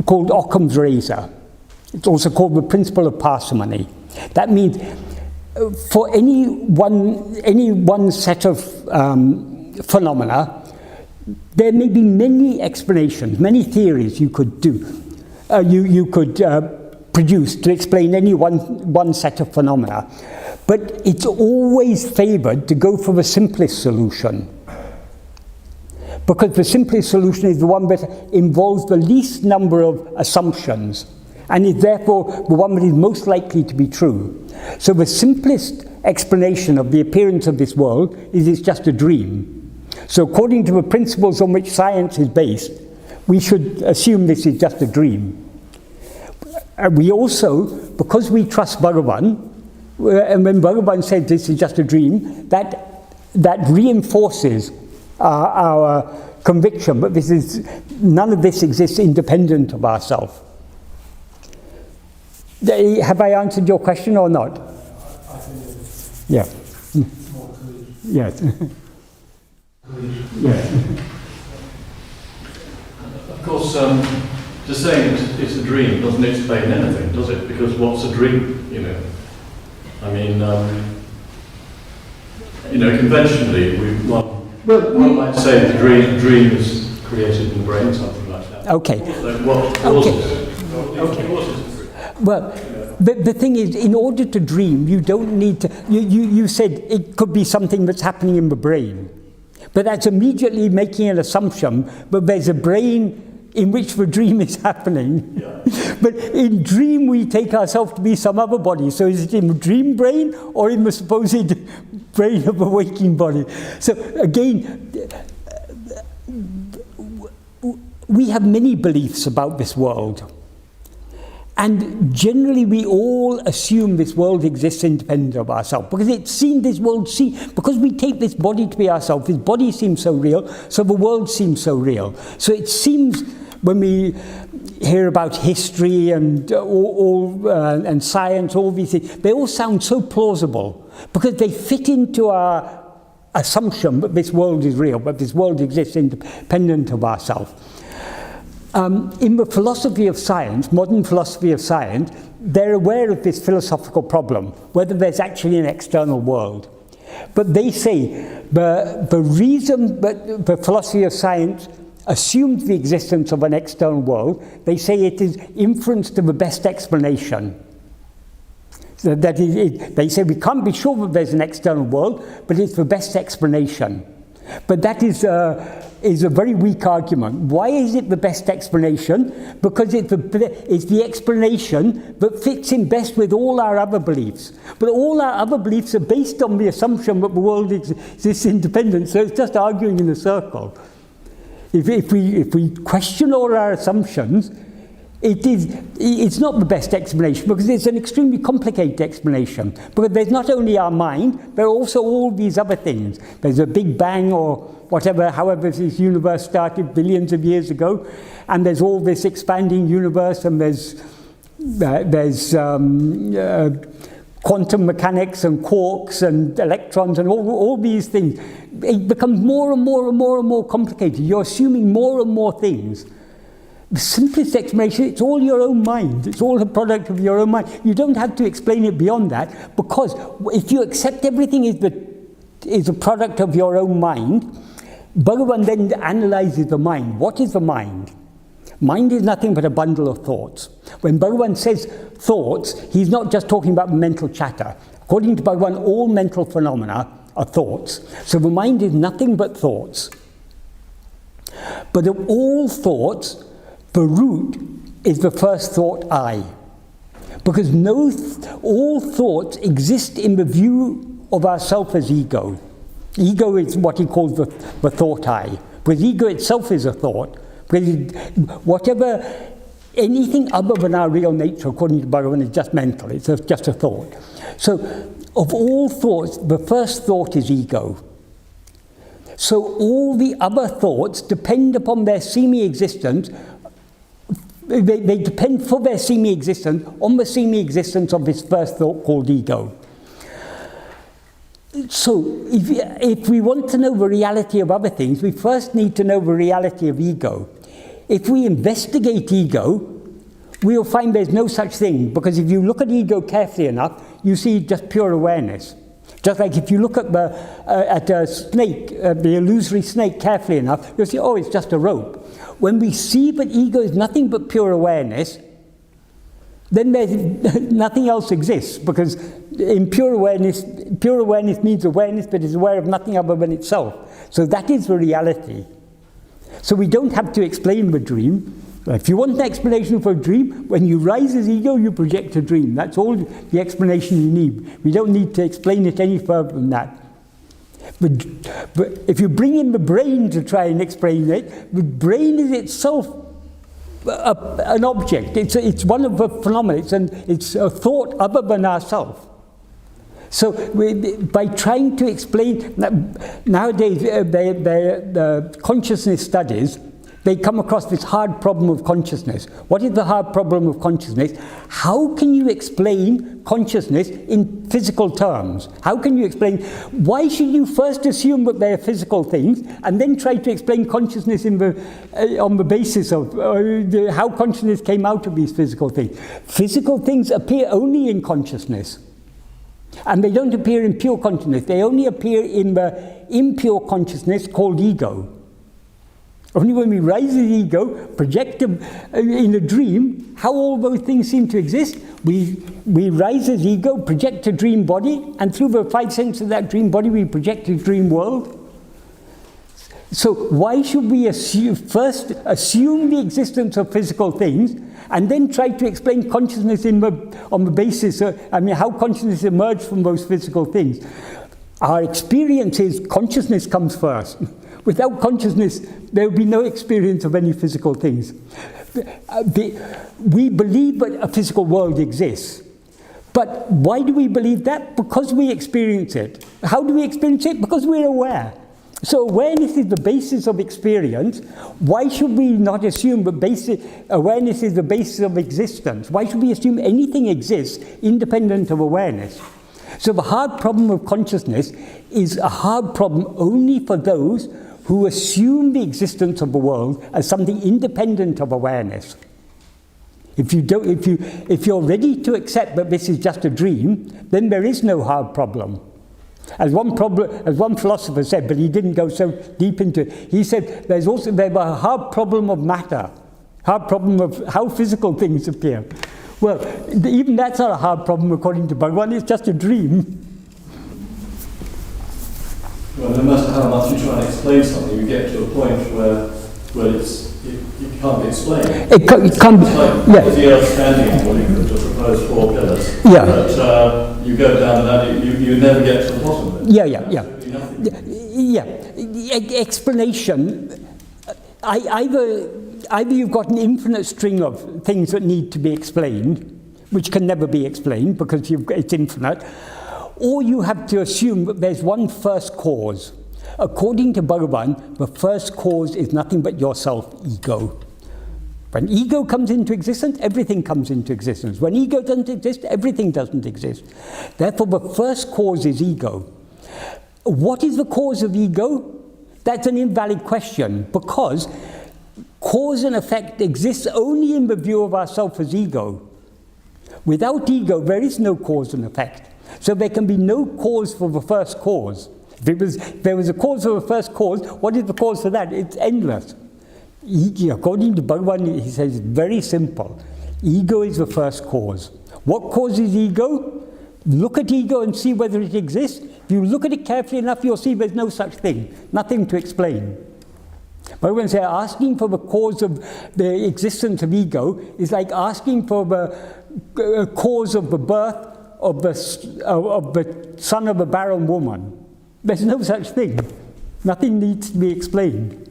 called Occam's razor. It's also called the principle of parsimony. That means for any one set of phenomena, there may be many explanations, many theories you could do. You could produce to explain any one set of phenomena. But it's always favored to go for the simplest solution. Because the simplest solution is the one that involves the least number of assumptions, and is therefore the one that is most likely to be true. So the simplest explanation of the appearance of this world is it's just a dream. So according to the principles on which science is based, we should assume this is just a dream. We also, because we trust Bhagavan, and when Bhagavan says this is just a dream, that reinforces our conviction, but none of this exists independent of ourselves. Have I answered your question or not? I think it's Yeah. more clear. Yes. Yes. Of course, to say it's a dream doesn't explain anything, does it? Because what's a dream, you know? I mean, conventionally, one might say the dream is created in the brain, something like that. Okay. So what causes it? Okay. What causes it? Well, the thing is, in order to dream, you don't need to... You said it could be something that's happening in the brain. But that's immediately making an assumption, but there's a brain in which the dream is happening. Yeah. But in dream, we take ourselves to be some other body. So is it in the dream brain or in the supposed brain of a waking body? So again, we have many beliefs about this world. And generally we all assume this world exists independent of ourselves, because it's seen this world, because we take this body to be ourselves, this body seems so real, so the world seems so real. So it seems, when we hear about history and and science, all these things, they all sound so plausible, because they fit into our assumption that this world is real, that this world exists independent of ourselves. In the philosophy of science, modern philosophy of science, they're aware of this philosophical problem, whether there's actually an external world. But they say the reason that the philosophy of science assumes the existence of an external world, they say it is inference to the best explanation. So they say we can't be sure that there's an external world, but it's the best explanation. But that is a very weak argument. Why is it the best explanation? Because it's the explanation that fits in best with all our other beliefs. But all our other beliefs are based on the assumption that the world exists independent, so it's just arguing in a circle. If we question all our assumptions, it's not the best explanation, because it's an extremely complicated explanation. Because there's not only our mind, there are also all these other things. There's a Big Bang or whatever, however this universe started billions of years ago, and there's all this expanding universe, and there's quantum mechanics and quarks and electrons and all these things. It becomes more and more and more and more complicated. You're assuming more and more things. The simplest explanation, it's all your own mind. It's all a product of your own mind. You don't have to explain it beyond that, because if you accept everything is a product of your own mind, Bhagavan then analyzes the mind. What is the mind? Mind is nothing but a bundle of thoughts. When Bhagavan says thoughts, he's not just talking about mental chatter. According to Bhagavan, all mental phenomena are thoughts. So the mind is nothing but thoughts. But of all thoughts, the root is the first thought, I. Because all thoughts exist in the view of ourself as ego. Ego is what he calls the thought I. Because ego itself is a thought. Because anything other than our real nature, according to Bhagavan, is just mental. It's just a thought. So, of all thoughts, the first thought is ego. So all the other thoughts depend upon their semi-existence. They depend for their semi-existence on the semi-existence of this first thought called ego. So if we want to know the reality of other things, we first need to know the reality of ego. If we investigate ego, we'll find there's no such thing, because if you look at ego carefully enough, you see just pure awareness. Just like if you look at a snake, the illusory snake carefully enough, you'll see, oh, it's just a rope. When we see that ego is nothing but pure awareness, then nothing else exists, because in pure awareness means awareness that is aware of nothing other than itself. So that is the reality. So we don't have to explain the dream. If you want an explanation for a dream, when you rise as ego, you project a dream. That's all the explanation you need. We don't need to explain it any further than that. But if you bring in the brain to try and explain it, the brain is itself an object. It's one of the phenomena. It's a thought other than ourselves. So by trying to explain, nowadays the consciousness studies, they come across this hard problem of consciousness. What is the hard problem of consciousness? How can you explain consciousness in physical terms? How can you explain, why should you first assume that they are physical things and then try to explain consciousness on the basis of how consciousness came out of these physical things? Physical things appear only in consciousness. And they don't appear in pure consciousness. They only appear in the impure consciousness called ego. Only when we rise as ego, project in a dream, how all those things seem to exist, we rise as ego, project a dream body, and through the five senses of that dream body, we project a dream world. So why should we first assume the existence of physical things, and then try to explain consciousness on the basis of, how consciousness emerged from those physical things? Our experience is consciousness comes first. Without consciousness, there will be no experience of any physical things. We believe that a physical world exists. But why do we believe that? Because we experience it. How do we experience it? Because we're aware. So awareness is the basis of experience. Why should we not assume that awareness is the basis of existence? Why should we assume anything exists independent of awareness? So the hard problem of consciousness is a hard problem only for those who assume the existence of the world as something independent of awareness. If you're ready to accept that this is just a dream, then there is no hard problem. As one philosopher said, but he didn't go so deep into it, he said there's a hard problem of matter, hard problem of how physical things appear. Well, even that's not a hard problem according to Bhagavan, it's just a dream. Well, no matter how much you try and explain something, you get to a point where it can't be explained. It can't be, it's like the earth standing on what you could propose 4 pillars. Yeah. But you go down to that, you never get to the bottom of it. Yeah. Explanation. Either you've got an infinite string of things that need to be explained, which can never be explained because it's infinite, or you have to assume that there's one first cause. According to Bhagavan, the first cause is nothing but yourself, ego. When ego comes into existence, everything comes into existence. When ego doesn't exist, everything doesn't exist. Therefore, the first cause is ego. What is the cause of ego? That's an invalid question, because cause and effect exists only in the view of ourself as ego. Without ego, there is no cause and effect. So there can be no cause for the first cause. If there was a cause for the first cause, what is the cause for that? It's endless. According to Bhagavan, he says it's very simple. Ego is the first cause. What causes ego? Look at ego and see whether it exists. If you look at it carefully enough, you'll see there's no such thing. Nothing to explain. Bhagavan says asking for the cause of the existence of ego is like asking for the cause of the birth of the son of a barren woman. There's no such thing. Nothing needs to be explained.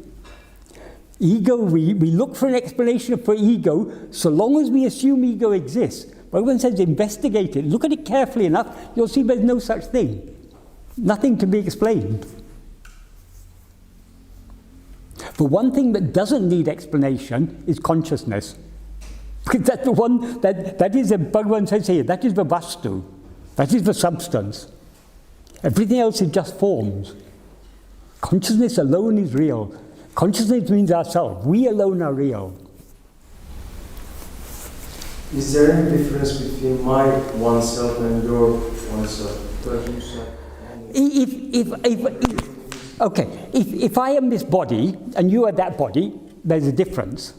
Ego, we look for an explanation for ego so long as we assume ego exists. Bhagavan says investigate it. Look at it carefully enough, you'll see there's no such thing. Nothing to be explained. The one thing that doesn't need explanation is consciousness. Because that's the one, that is, Bhagavan says here, that is the vastu. That is the substance. Everything else is just forms. Consciousness alone is real. Consciousness means ourselves. We alone are real. Is there any difference between my oneself and your oneself? If I am this body and you are that body, there's a difference.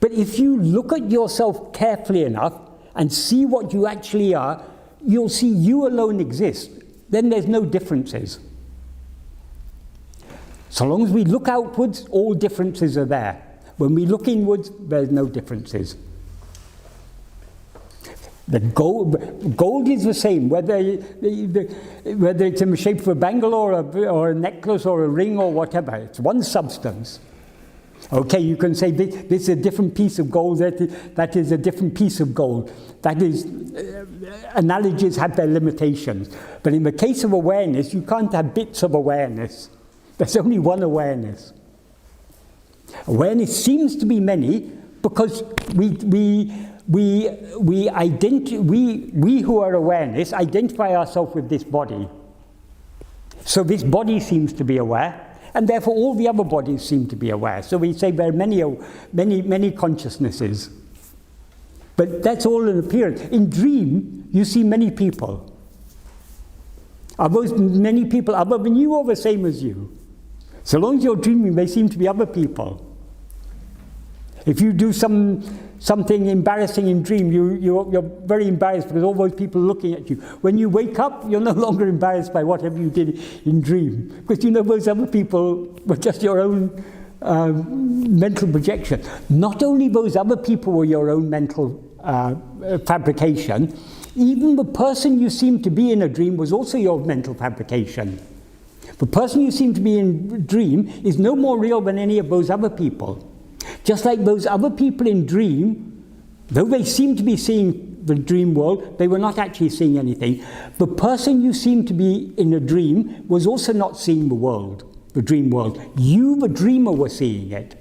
But if you look at yourself carefully enough and see what you actually are, you'll see you alone exist. Then there's no differences. So long as we look outwards, all differences are there. When we look inwards, there's no differences. The gold is the same, whether it's in the shape of a bangle or a necklace or a ring or whatever. It's one substance. Okay, you can say this is a different piece of gold, that is a different piece of gold. That is, analogies have their limitations. But in the case of awareness, you can't have bits of awareness. There's only one awareness. Awareness seems to be many because we who are awareness identify ourselves with this body. So this body seems to be aware, and therefore all the other bodies seem to be aware. So we say there are many consciousnesses. But that's all an appearance. In dream, you see many people. Are those many people other than you or the same as you? So long as you're dreaming, they seem to be other people. If you do something embarrassing in dream, you're very embarrassed because all those people are looking at you. When you wake up, you're no longer embarrassed by whatever you did in dream, because you know those other people were just your own mental projection. Not only those other people were your own mental fabrication, even the person you seem to be in a dream was also your mental fabrication. The person you seem to be in a dream is no more real than any of those other people. Just like those other people in dream, though they seem to be seeing the dream world, they were not actually seeing anything. The person you seem to be in a dream was also not seeing the world, the dream world. You, the dreamer, were seeing it.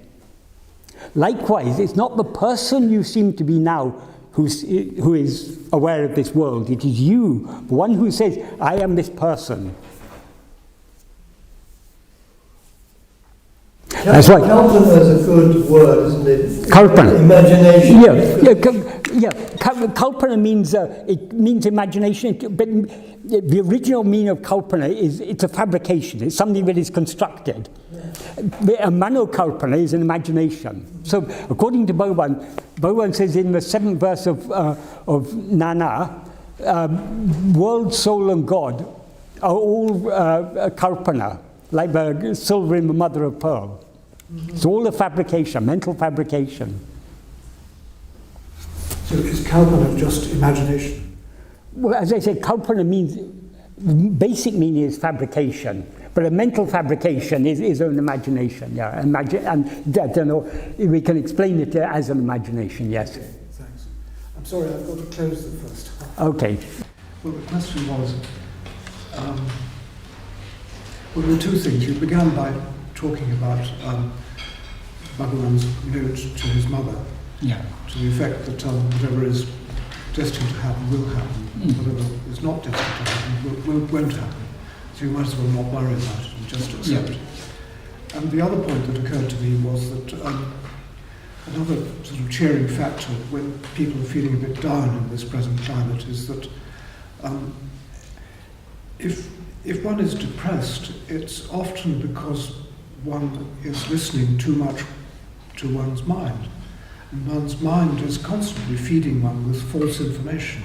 Likewise, it's not the person you seem to be now who is aware of this world. It is you, the one who says, I am this person. That's right. Kalpana is a good word, isn't it? Kalpana. Imagination. Kalpana means it means imagination, but the original meaning of kalpana is it's a fabrication. It's something that is constructed. A manokalpana is an imagination. So, according to Bhagavan says in the 7th verse of ṇaññāṉi, world, soul, and God are all kalpana, like the silver in the mother of pearl. It's all a fabrication, mental fabrication. So is kalpana just imagination? Well, as I said, kalpana means, the basic meaning is fabrication, but a mental fabrication is an imagination, yeah. And I don't know, we can explain it as an imagination, yes. Okay, thanks. I'm sorry, I've got to close the first half. Okay. Well, the question was, well, there were two things. You began by talking about Bhagavan's note to his mother, Yeah. to the effect that whatever is destined to happen will happen, whatever is not destined to happen won't happen. So you might as well not worry about it and just accept it. And the other point that occurred to me was that another sort of cheering factor when people are feeling a bit down in this present climate is that if one is depressed, it's often because one is listening too much to one's mind. And one's mind is constantly feeding one with false information.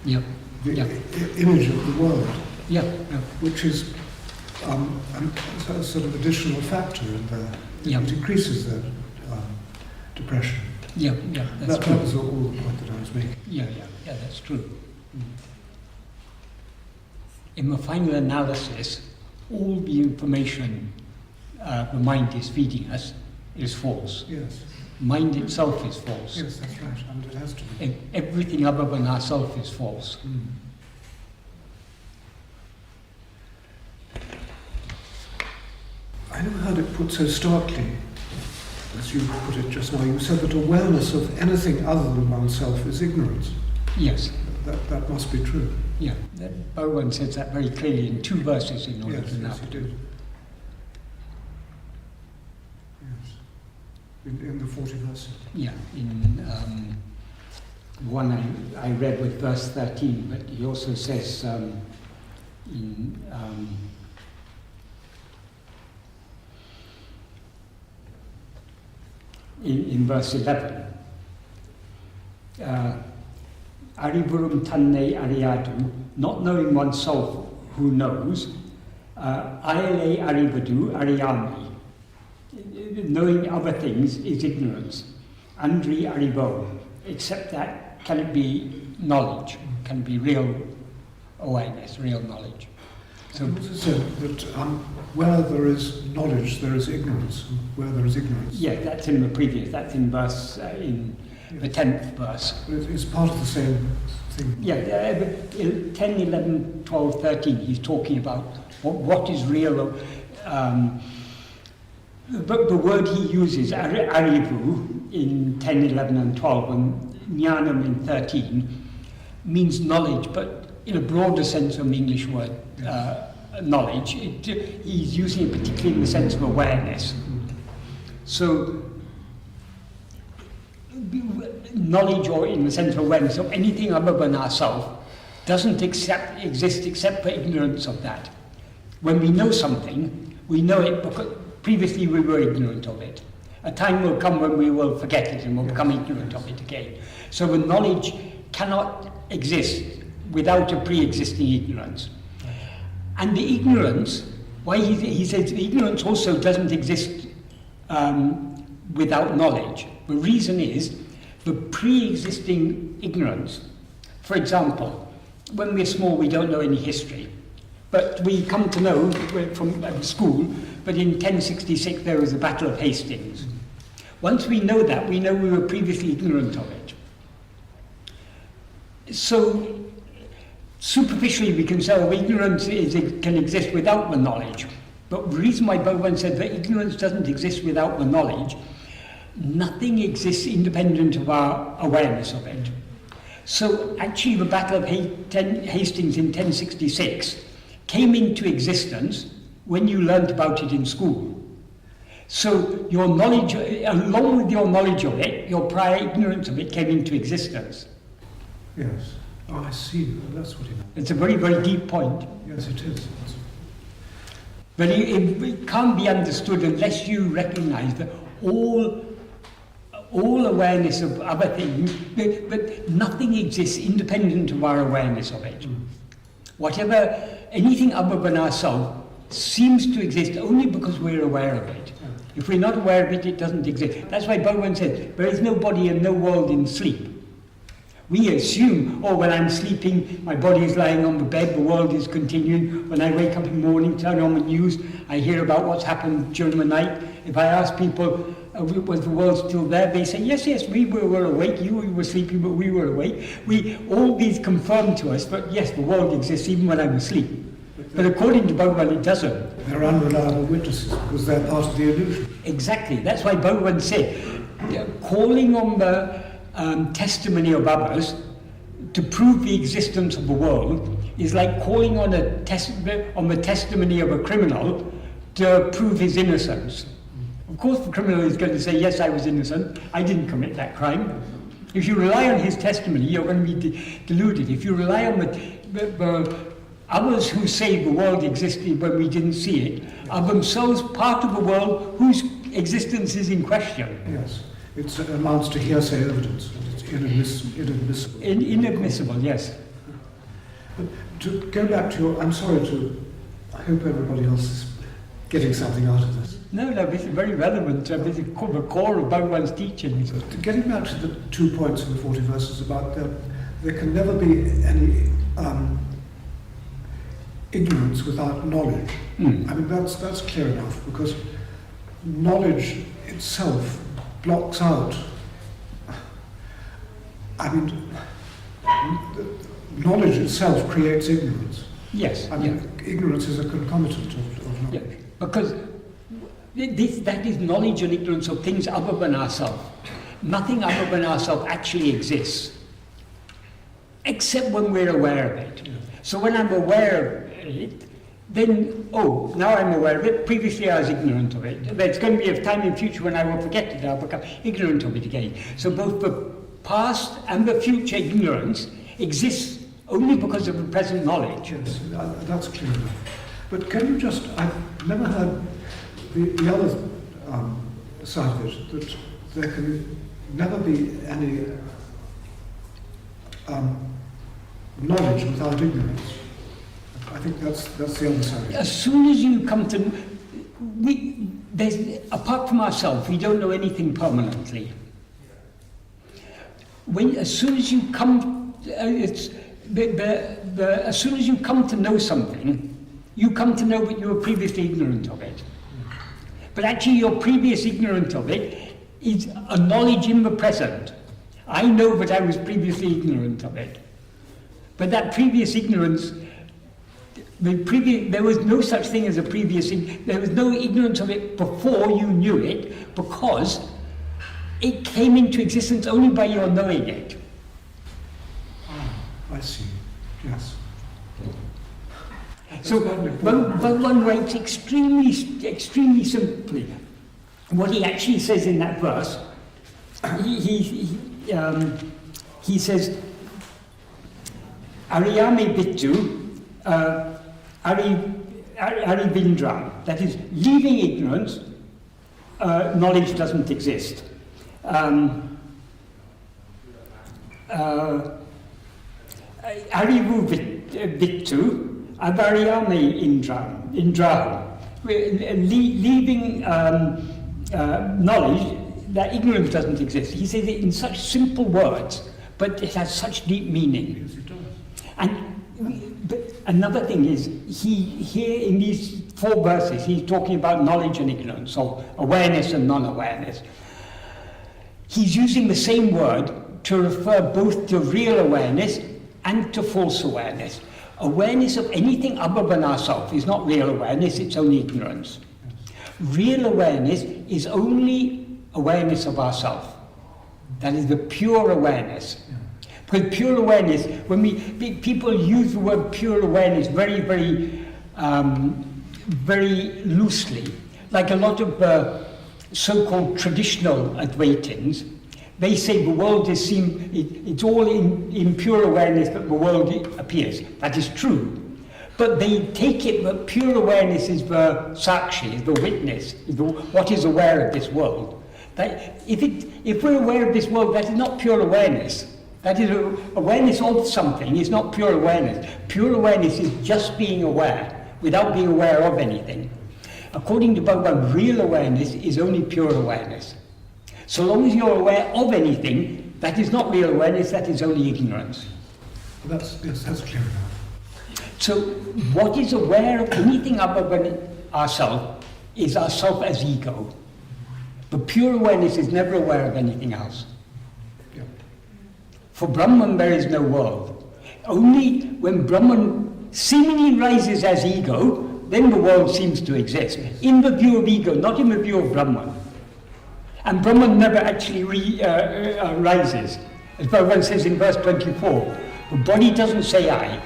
Yep. The image of the world. Yep. Which is a sort of additional factor in there. Yep. It increases their depression. Yeah, That was all the point that I was making. Yeah, that's true. In the final analysis, all the information the mind is feeding us is false. Yes. Mind itself is false. Yes, that's right, and it has to be. Everything other than ourself is false. I never heard it put so starkly, as you put it just now. You said that awareness of anything other than oneself is ignorance. Yes. That must be true. Yeah, Bhagavan says that very clearly in 2 verses in order Yes, to yes, he did. Yes. In the 40 verses. Yeah, in one I read with verse 13, but he also says in verse 11, Arivurum taṉṇai ariadu, not knowing oneself who knows, aele arivudu ariami, knowing other things is ignorance, andri arivo, except that can it be knowledge, can it be real awareness, real knowledge. So it said that where there is knowledge, there is ignorance. And where there is ignorance, yeah, that's in the previous, that's in verse, in the 10th verse. it's part of the same thing. Yeah, 10, 11, 12, 13, he's talking about what is real. But the word he uses, arivu, in 10, 11 and 12, and ñāṇam in 13, means knowledge, but in a broader sense of the English word knowledge. He's using it particularly in the sense of awareness. So, knowledge, or in the sense of awareness of anything other than ourselves, doesn't exist except for ignorance of that. When we know something, we know it because previously we were ignorant of it. A time will come when we will forget it and will become ignorant of it again. So the knowledge cannot exist without a pre-existing ignorance. And the ignorance, why he says the ignorance also doesn't exist without knowledge. The reason is the pre-existing ignorance. For example, when we're small we don't know any history, but we come to know from school, but in 1066 there was the Battle of Hastings. Once we know that, we know we were previously ignorant of it. So, superficially we can say, oh, ignorance can exist without the knowledge. But the reason why Bhagavan said that ignorance doesn't exist without the knowledge, nothing exists independent of our awareness of it. So actually the Battle of Hastings in 1066 came into existence when you learnt about it in school. So your knowledge, along with your knowledge of it, your prior ignorance of it came into existence. Yes. Oh, I see. That's what he meant. It's a very, very deep point. Yes, it is. But it can't be understood unless you recognize that all awareness of other things, but nothing exists independent of our awareness of it. Anything other than ourselves seems to exist only because we're aware of it. If we're not aware of it, it doesn't exist. That's why Bhagavan said, there is no body and no world in sleep. We assume, oh, when I'm sleeping, my body is lying on the bed, the world is continuing. When I wake up in the morning, turn on the news, I hear about what's happened during the night. If I ask people, was the world still there? They say, yes, we were awake, you were sleeping, but we were awake. All these confirm to us, but yes, the world exists even when I'm asleep. But according to Bhagavan, it doesn't. They're unreliable witnesses because they're part of the illusion. Exactly. That's why Bhagavan said, calling on the testimony of others to prove the existence of the world is like calling on the testimony of a criminal to prove his innocence. Of course the criminal is going to say, yes, I was innocent, I didn't commit that crime. If you rely on his testimony, you're going to be deluded. If you rely on the others who say the world existed when we didn't see it, are themselves part of the world whose existence is in question. Yes. It amounts to hearsay evidence. It's inadmissible. Inadmissible, yes. But to go back to your, I'm sorry to, I hope everybody else is getting something out of this. No, this is very relevant. This is the core of Bhagavan's teachings. Getting back to the 2 points in the 40 verses about there can never be any ignorance without knowledge. I mean, that's clear enough, because knowledge itself blocks out. I mean, knowledge itself creates ignorance. Yes. I mean, ignorance is a concomitant of knowledge. Yeah, because that is knowledge and ignorance of things other than ourselves. Nothing other than ourselves actually exists, except when we're aware of it. Yeah. So when I'm aware of it, then, oh, now I'm aware of it. Previously I was ignorant of it. There's going to be a time in future when I will forget it, I'll become ignorant of it again. So both the past and the future ignorance exists only because of the present knowledge. Yes, that's clear enough. But can you just, I've never heard the other side of it, that there can never be any knowledge without ignorance. I think that's the other side. As soon as you come to, apart from ourselves, we don't know anything permanently. As soon as you come, as soon as you come to know something, you come to know that you were previously ignorant of it. But actually, your previous ignorance of it is a knowledge in the present. I know that I was previously ignorant of it. But that previous ignorance, there was no such thing as a previous, there was no ignorance of it before you knew it, because it came into existence only by your knowing it. I see, yes. So one writes extremely simply. What he actually says in that verse, he says, Ariyame Bittu, Arivindram. That is, leaving ignorance, knowledge doesn't exist. Arivu Bittu, Avariyame Indrahu. Leaving knowledge, that ignorance doesn't exist. He says it in such simple words, but it has such deep meaning. Yes, it does. And but another thing is, here in these 4 verses, he's talking about knowledge and ignorance, or awareness and non-awareness. He's using the same word to refer both to real awareness and to false awareness. Awareness of anything other than ourselves is not real awareness, it's only ignorance. Real awareness is only awareness of ourselves. That is the pure awareness. Because pure awareness, when people use the word pure awareness very, very, very loosely, like a lot of the so-called traditional Advaitins, they say the world is it's all in pure awareness that the world appears. That is true. But they take it that pure awareness is the sakshi, is the witness, is what is aware of this world. That if we're aware of this world, that is not pure awareness. That is awareness of something, is not pure awareness. Pure awareness is just being aware, without being aware of anything. According to Bhagavan, real awareness is only pure awareness. So long as you're aware of anything, that is not real awareness, that is only ignorance. Well, that's clear enough. So what is aware of anything other than ourself is ourself as ego. But pure awareness is never aware of anything else. Yeah. For Brahman there is no world. Only when Brahman seemingly rises as ego, then the world seems to exist. In the view of ego, not in the view of Brahman. And Brahman never actually rises. As Bhagavan says in verse 24, the body doesn't say I.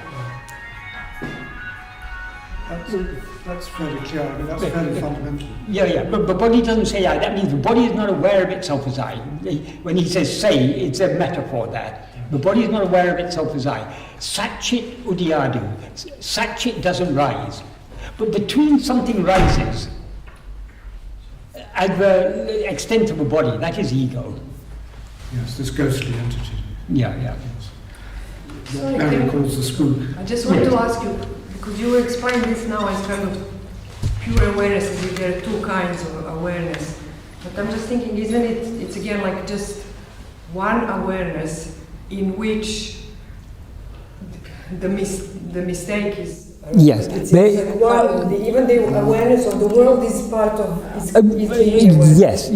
That's fairly clear. I mean, that's fairly fundamental. Yeah, but the body doesn't say I. That means the body is not aware of itself as I. When he says say, it's a metaphor there. The body is not aware of itself as I. Satchit udyadu. Satchit doesn't rise. But between something rises, at the extent of a body, that is ego. Yes, this ghostly entity. Yeah. Yes. What Mary calls the spook. I just want to ask you, because you explain this now as kind of pure awareness, as if there are 2 kinds of awareness. But I'm just thinking, isn't it's again like just one awareness in which the mistake is. Yes. Even the awareness of the world is part of. Yes.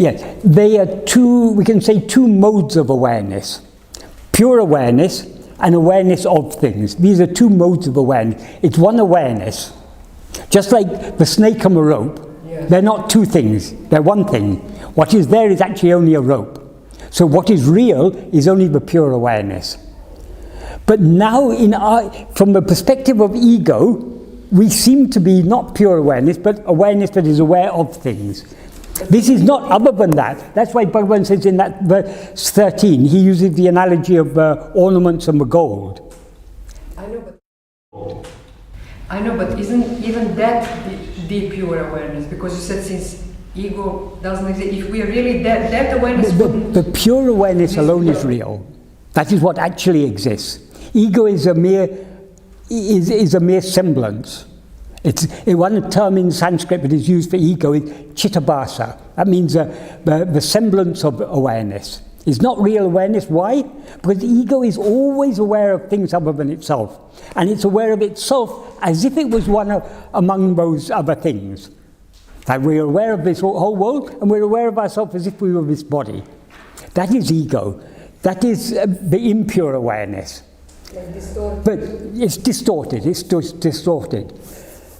They are 2. We can say 2 modes of awareness: pure awareness and awareness of things. These are 2 modes of awareness. It's one awareness. Just like the snake and the rope, they're not 2 things, they're one thing. What is there is actually only a rope. So what is real is only the pure awareness. But now, from the perspective of ego, we seem to be not pure awareness, but awareness that is aware of things. This is not other than that. That's why Bhagavan says in that verse 13, he uses the analogy of ornaments and the gold. I know, but isn't even that the pure awareness? Because you said since ego doesn't exist, if we are really that awareness... The pure awareness alone is real. That is what actually exists. Ego is a mere semblance. It's one term in Sanskrit that is used for ego is chittabhasa. That means the semblance of awareness. It's not real awareness. Why? Because ego is always aware of things other than itself. And it's aware of itself as if it was one among those other things. That we're aware of this whole world, and we're aware of ourselves as if we were this body. That is ego. That is the impure awareness. Like distorted. But it's distorted.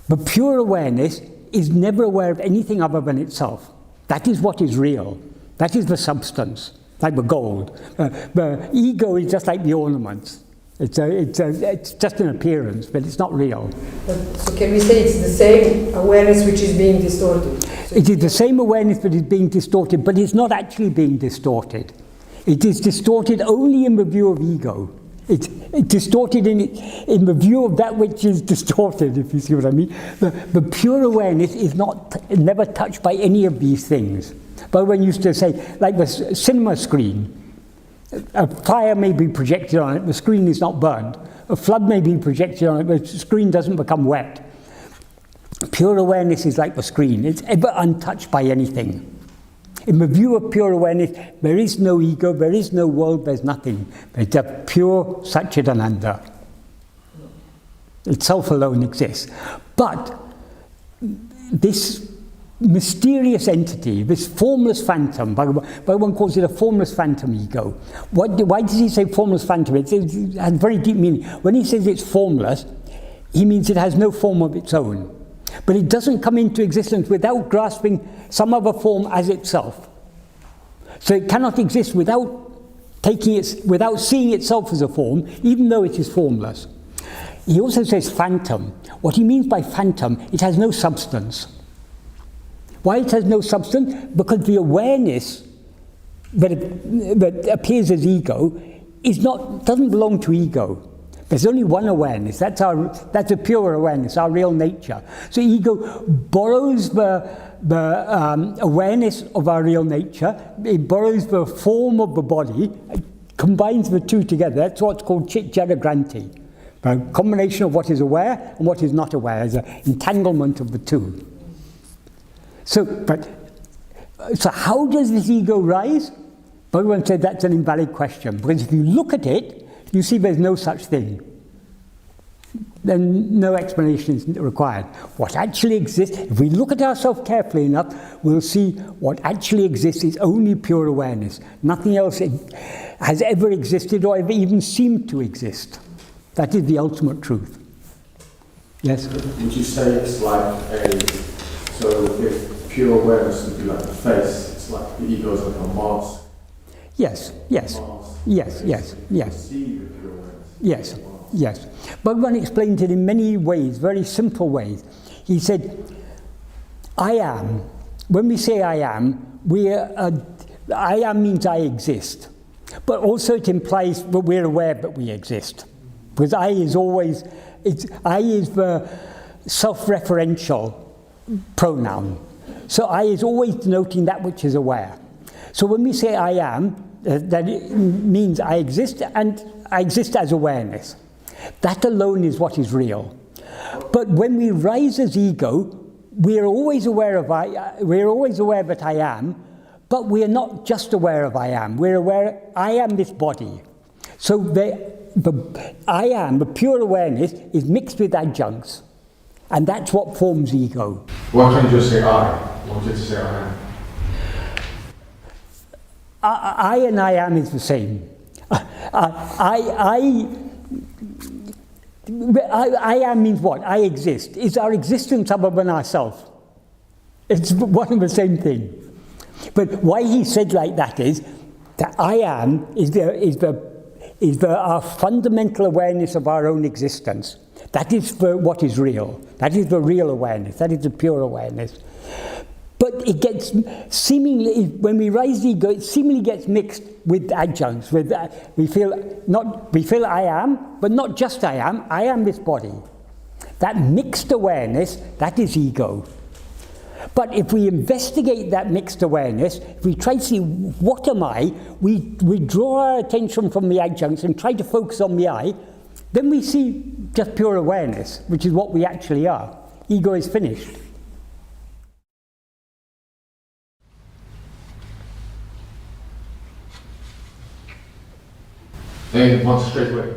But pure awareness is never aware of anything other than itself. That is what is real. That is the substance, like the gold. The ego is just like the ornaments. It's just an appearance, but it's not real. So can we say it's the same awareness which is being distorted? It is the same awareness that is being distorted, but it's not actually being distorted. It is distorted only in the view of ego. It's distorted in the view of that which is distorted, if you see what I mean. The pure awareness is never touched by any of these things. Bhagavan used to say, like the cinema screen, a fire may be projected on it, the screen is not burned. A flood may be projected on it, the screen doesn't become wet. Pure awareness is like the screen. It's ever untouched by anything. In the view of pure awareness, there is no ego, there is no world, there's nothing. It's a pure Satchidananda. Itself alone exists. But this mysterious entity, this formless phantom, Bhagavan calls it a formless phantom ego. Why does he say formless phantom? It has very deep meaning. When he says it's formless, he means it has no form of its own. But it doesn't come into existence without grasping some other form as itself. So it cannot exist without seeing itself as a form, even though it is formless. He also says phantom. What he means by phantom, it has no substance. Why it has no substance? Because the awareness that appears as ego doesn't belong to ego. There's only one awareness. That's a pure awareness, our real nature. So ego borrows the awareness of our real nature. It borrows the form of the body, combines the two together. That's what's called chit jada granti. A combination of what is aware and what is not aware, is an entanglement of the two. So how does this ego rise? Bhagavan said that's an invalid question, because if you look at it, you see there's no such thing. Then no explanation is required. What actually exists, if we look at ourselves carefully enough, we'll see what actually exists is only pure awareness. Nothing else has ever existed or ever even seemed to exist. That is the ultimate truth. Yes? Would you say it's like so if pure awareness would be like the face, it's like the ego is like a mask? Yes. Yes. Yes. Bhagavan explained it in many ways, very simple ways. He said, I am. When we say I am, I am means I exist. But also it implies that we're aware that we exist. Because I is the self-referential pronoun. So I is always denoting that which is aware. So when we say I am, that it means I exist, and I exist as awareness. That alone is what is real. But when we rise as ego, we are always aware that I am, but we are not just aware of I am. We're aware I am this body. So the I am, the pure awareness, is mixed with adjuncts, and that's what forms ego. Why can't you just say I? Why can't you say I am? I and I am is the same. I am means what? I exist. Is our existence other than ourselves? It's one and the same thing. But why he said like that is that I am is the is our fundamental awareness of our own existence. That is what is real. That is the real awareness. That is the pure awareness. But it gets seemingly, when we rise the ego, it seemingly gets mixed with adjuncts. With we feel I am, but not just I am this body. That mixed awareness, that is ego. But if we investigate that mixed awareness, if we try to see what am I, we draw our attention from the adjuncts and try to focus on the I, then we see just pure awareness, which is what we actually are. Ego is finished. They want straight away.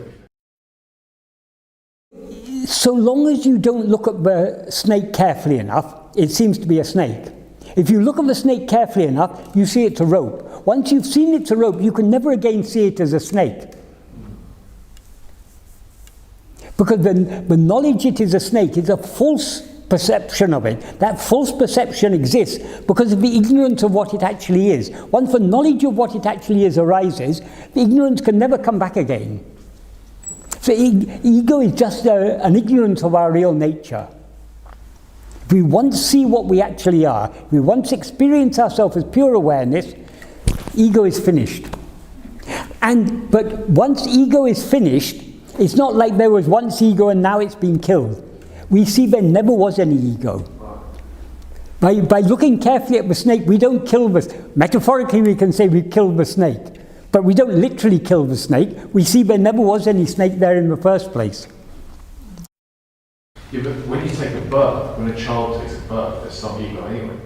So long as you don't look at the snake carefully enough, it seems to be a snake. If you look at the snake carefully enough, you see it's a rope. Once you've seen it's a rope, you can never again see it as a snake. Because the knowledge it is a snake is a false perception of it. That false perception exists because of the ignorance of what it actually is. Once the knowledge of what it actually is arises, the ignorance can never come back again. So ego is just an ignorance of our real nature. If we once see what we actually are, if we once experience ourselves as pure awareness, ego is finished. But once ego is finished, it's not like there was once ego and now it's been killed. We see there never was any ego. By looking carefully at the snake, we don't kill metaphorically we can say we killed the snake, but we don't literally kill the snake. We see there never was any snake there in the first place. Yeah, but when you take a birth, when a child takes a birth, there's some ego anyway.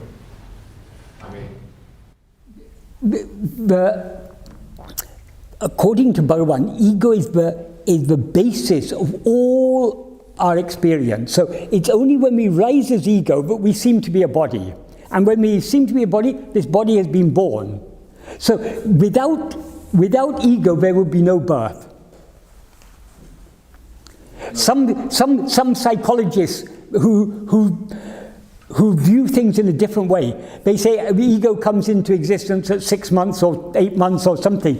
According to Bhagavan, ego is the basis of all our experience. So it's only when we rise as ego that we seem to be a body. And when we seem to be a body, this body has been born. So without ego, there would be no birth. Some psychologists who view things in a different way, they say the ego comes into existence at 6 months or 8 months or something.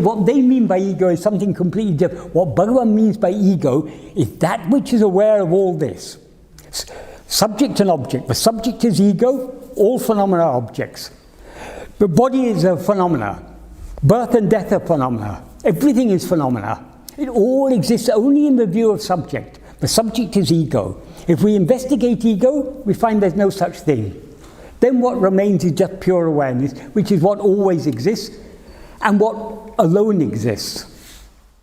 What they mean by ego is something completely different. What Bhagavan means by ego is that which is aware of all this. Subject and object. The subject is ego, all phenomena are objects. The body is a phenomena. Birth and death are phenomena. Everything is phenomena. It all exists only in the view of subject. The subject is ego. If we investigate ego, we find there's no such thing. Then what remains is just pure awareness, which is what always exists and what alone exists.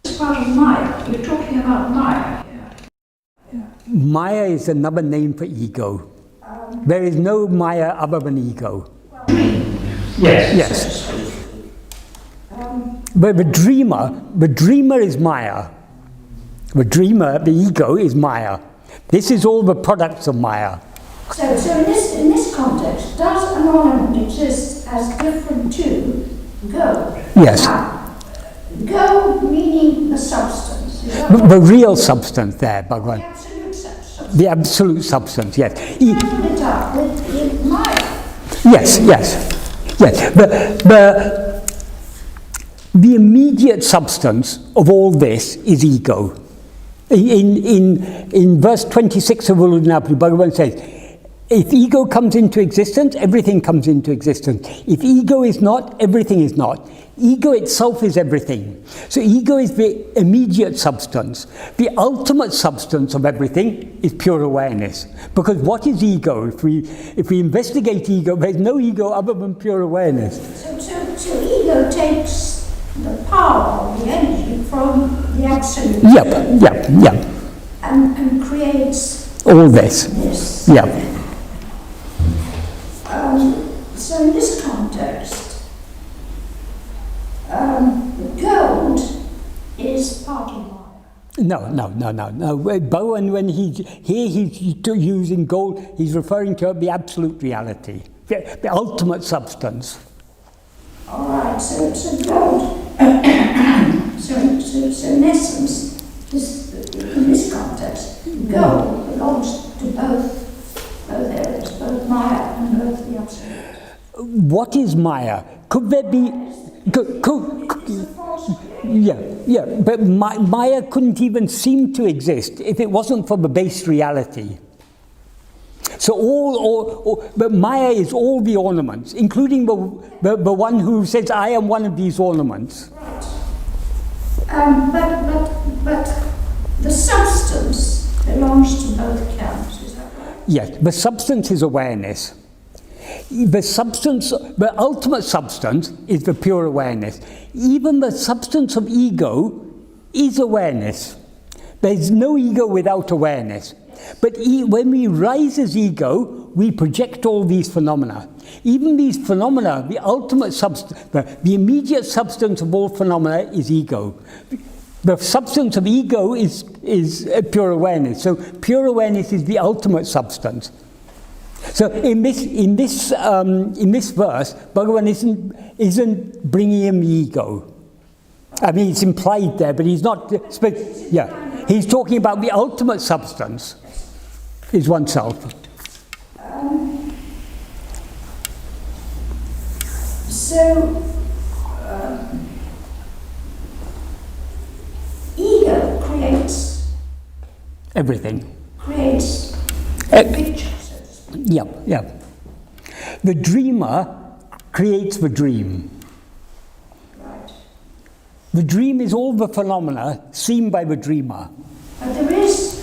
It's part of Maya. You're talking about Maya here. Yeah. Maya is another name for ego. There is no Maya other than ego. Yes. But the dreamer is Maya. The dreamer, the ego, is Maya. This is all the products of Maya. So in this context, does an ornament exist as different to gold? Yes. Now, gold meaning the substance. The real substance there, Bhagavan. The absolute substance. The absolute substance, yes. Coupled it up with Maya. Yes. The immediate substance of all this is ego. In verse 26 of uḷḷadō, Bhagavan says, if ego comes into existence, everything comes into existence. If ego is not, everything is not. Ego itself is everything. So ego is the immediate substance. The ultimate substance of everything is pure awareness. Because what is ego? If we investigate ego, there's no ego other than pure awareness. So ego takes the power, the energy from the absolute. Yep. And creates all this. Yep. So in this context, gold is part of Maya. No. Bhagavan, when he's using gold, he's referring to the absolute reality, the ultimate substance. All right, so gold. so in essence, in this context, gold belongs to both areas, both Maya and both the absolute. What is Maya? Could there be... Yeah, but Maya couldn't even seem to exist if it wasn't for the base reality. So but Maya is all the ornaments, including the one who says, I am one of these ornaments. But the substance belongs to both camps, is that right? Yes, the substance is awareness. The ultimate substance is the pure awareness. Even the substance of ego is awareness. There's no ego without awareness. But when we rise as ego, we project all these phenomena. Even these phenomena, the ultimate substance, the immediate substance of all phenomena is ego. The substance of ego is pure awareness. So pure awareness is the ultimate substance. So in this verse, Bhagavan isn't bringing in the ego. I mean, it's implied there, but he's not. He's talking about the ultimate substance is oneself. Ego creates everything. Creates a picture. Yeah. The dreamer creates the dream. Right. The dream is all the phenomena seen by the dreamer. But there is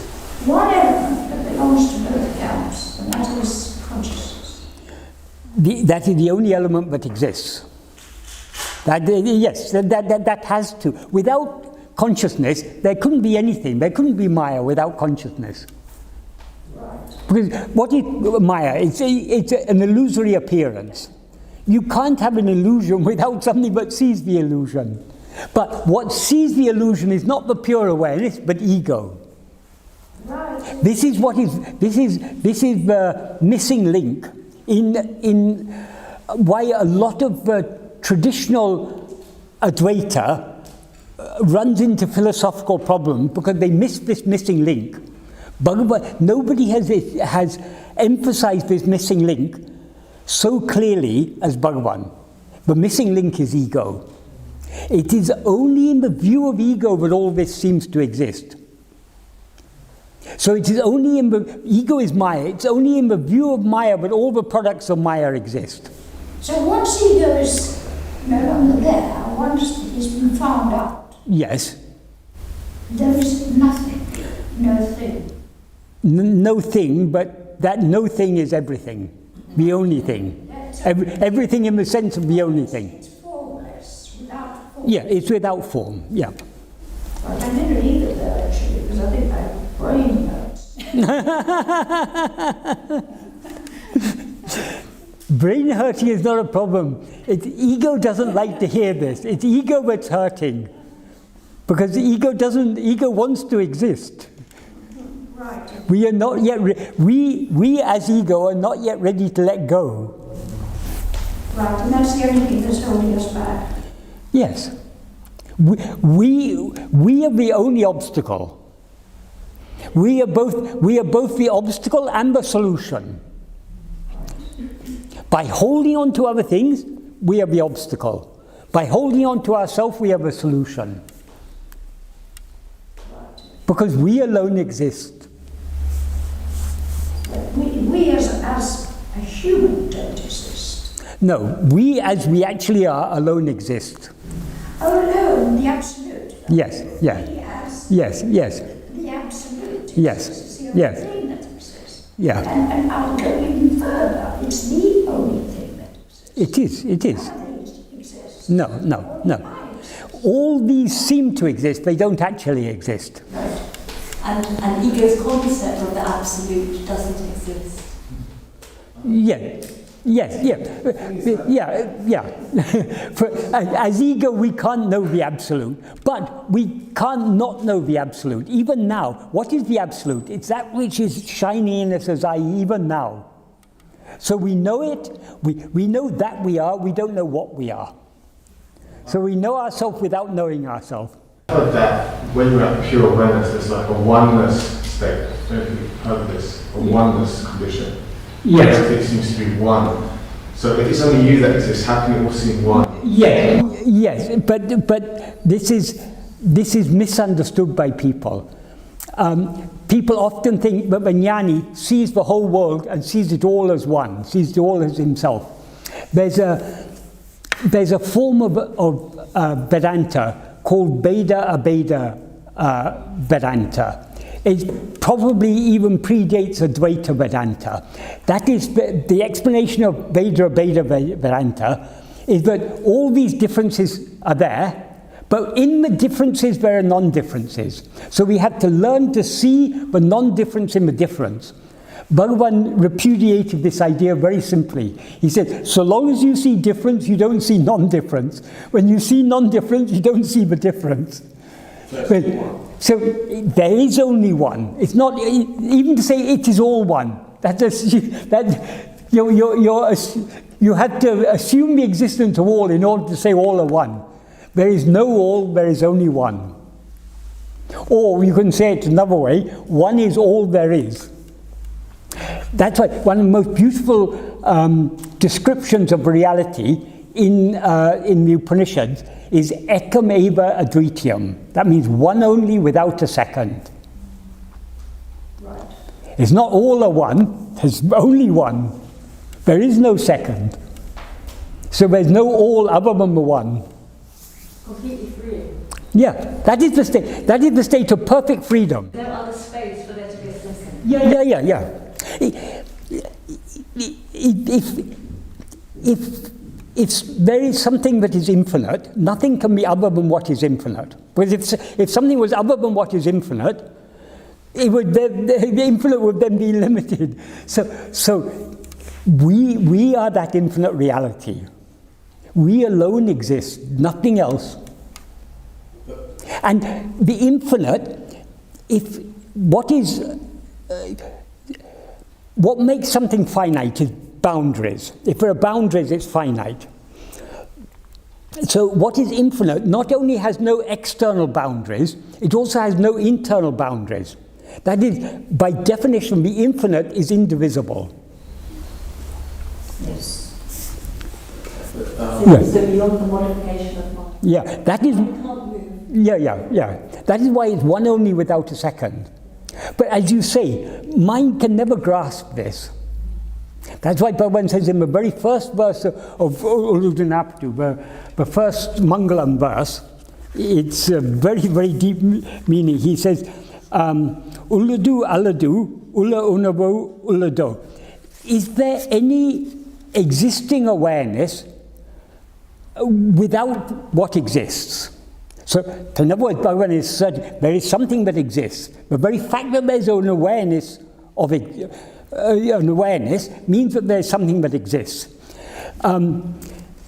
one element that belongs to both camps, and that is consciousness. That is the only element that exists. That has to. Without consciousness, there couldn't be anything. There couldn't be Maya without consciousness. Because what is Maya? It's an illusory appearance. You can't have an illusion without something that sees the illusion. But what sees the illusion is not the pure awareness, but ego. Right. This is the missing link in why a lot of traditional Advaita runs into philosophical problems, because they miss this missing link. Nobody has emphasized this missing link so clearly as Bhagavan. The missing link is ego. It is only in the view of ego that all this seems to exist. So it is only in the ego is Maya. It's only in the view of Maya that all the products of Maya exist. So once ego is no longer there, once it's been found out, yes, there is nothing, no thing. No thing, but that no thing is everything, the only thing. Everything in the sense of the only thing. It's formless, without form. Yeah, it's without form, yeah. But I didn't read it there actually, because I think my brain hurts. Brain hurting is not a problem. Ego doesn't like to hear this. It's ego that's hurting. Because ego wants to exist. Right. We are not yet, we as ego are not yet ready to let go. Right, and that's the only thing that's holding us back. Yes. We are the only obstacle. We are both the obstacle and the solution. By holding on to other things, we are the obstacle. By holding on to ourselves, we are the solution. Because we alone exist. We as a human don't exist. No, we as we actually are alone exist. Oh, alone, the absolute. Yes, yeah. We as Yes. the absolute. Yes, It's the only yes. thing that exists. Yeah. And I'll go even further. It's the only thing that exists. It is. Nothing exists. No. All these seem to exist, they don't actually exist. Right. And ego's concept of the absolute doesn't exist. Yes. As ego, we can't know the absolute, but we can't not know the absolute. Even now, what is the absolute? It's that which is shining in us as I, even now. So we know it, we know that we are, we don't know what we are. So we know ourselves without knowing ourselves. I've heard that when you're at pure awareness, it's like a oneness state. I don't know if you've heard this, a oneness condition. Yes. Everything seems to be one. So if it's only you that exists, how can it all seem one? Yes, but this is misunderstood by people. People often think that the ñāni sees the whole world and sees it all as one, sees it all as himself. There's a form of Vedanta called Vedāha Vedanta. It probably even predates Advaita Vedanta. That is the explanation of Vedāha Vedanta is that all these differences are there, but in the differences there are non-differences. So we have to learn to see the non-difference in the difference. Bhagavan repudiated this idea very simply. He said, so long as you see difference, you don't see non-difference. When you see non-difference, you don't see the difference. So there is only one. It's not, even to say it is all one. You have to assume the existence of all in order to say all are one. There is no all, there is only one. Or you can say it another way, one is all there is. That's why one of the most beautiful descriptions of reality in the Upanishads is ekam eva advitiyam. That means one only without a second. Right. It's not all are one, there's only one. There is no second. So there's no all other than the one. Completely free. Yeah, that is the state. That is the state of perfect freedom. No other space for there to be a second. Yeah. If there is something that is infinite, nothing can be other than what is infinite. Because if something was other than what is infinite, the infinite would then be limited. So we are that infinite reality. We alone exist, nothing else. And the infinite, what makes something finite is boundaries. If there are boundaries, it's finite. So what is infinite not only has no external boundaries, it also has no internal boundaries. That is, by definition, the infinite is indivisible. Yes. Yes. So beyond the modification of mind. Yeah, that is. You can't move. Yeah. That is why it's one only without a second. But as you say, mind can never grasp this. That's why Bhagavan says in the very first verse of uḷḷadō, the first Mangalam verse, it's a very, very deep meaning. He says, uḷḷadō alladō, uḻḷadō. Is there any existing awareness without what exists? So, in other words, Bhagavan is certain there is something that exists. The very fact that there's an awareness of it, means that there's something that exists. Then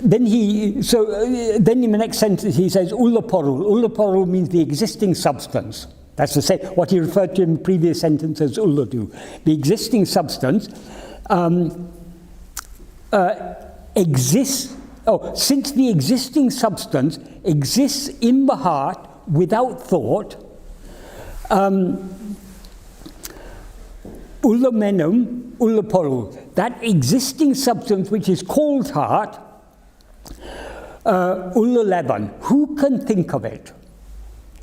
in the next sentence he says, uḻḷaporul. Uḻḷaporul means the existing substance. That's to say, what he referred to in the previous sentence as uḷḷadō. The existing substance exists. Since the existing substance exists in the heart without thought, ullamenum ullaporul, that existing substance which is called heart, ullalevan, who can think of it?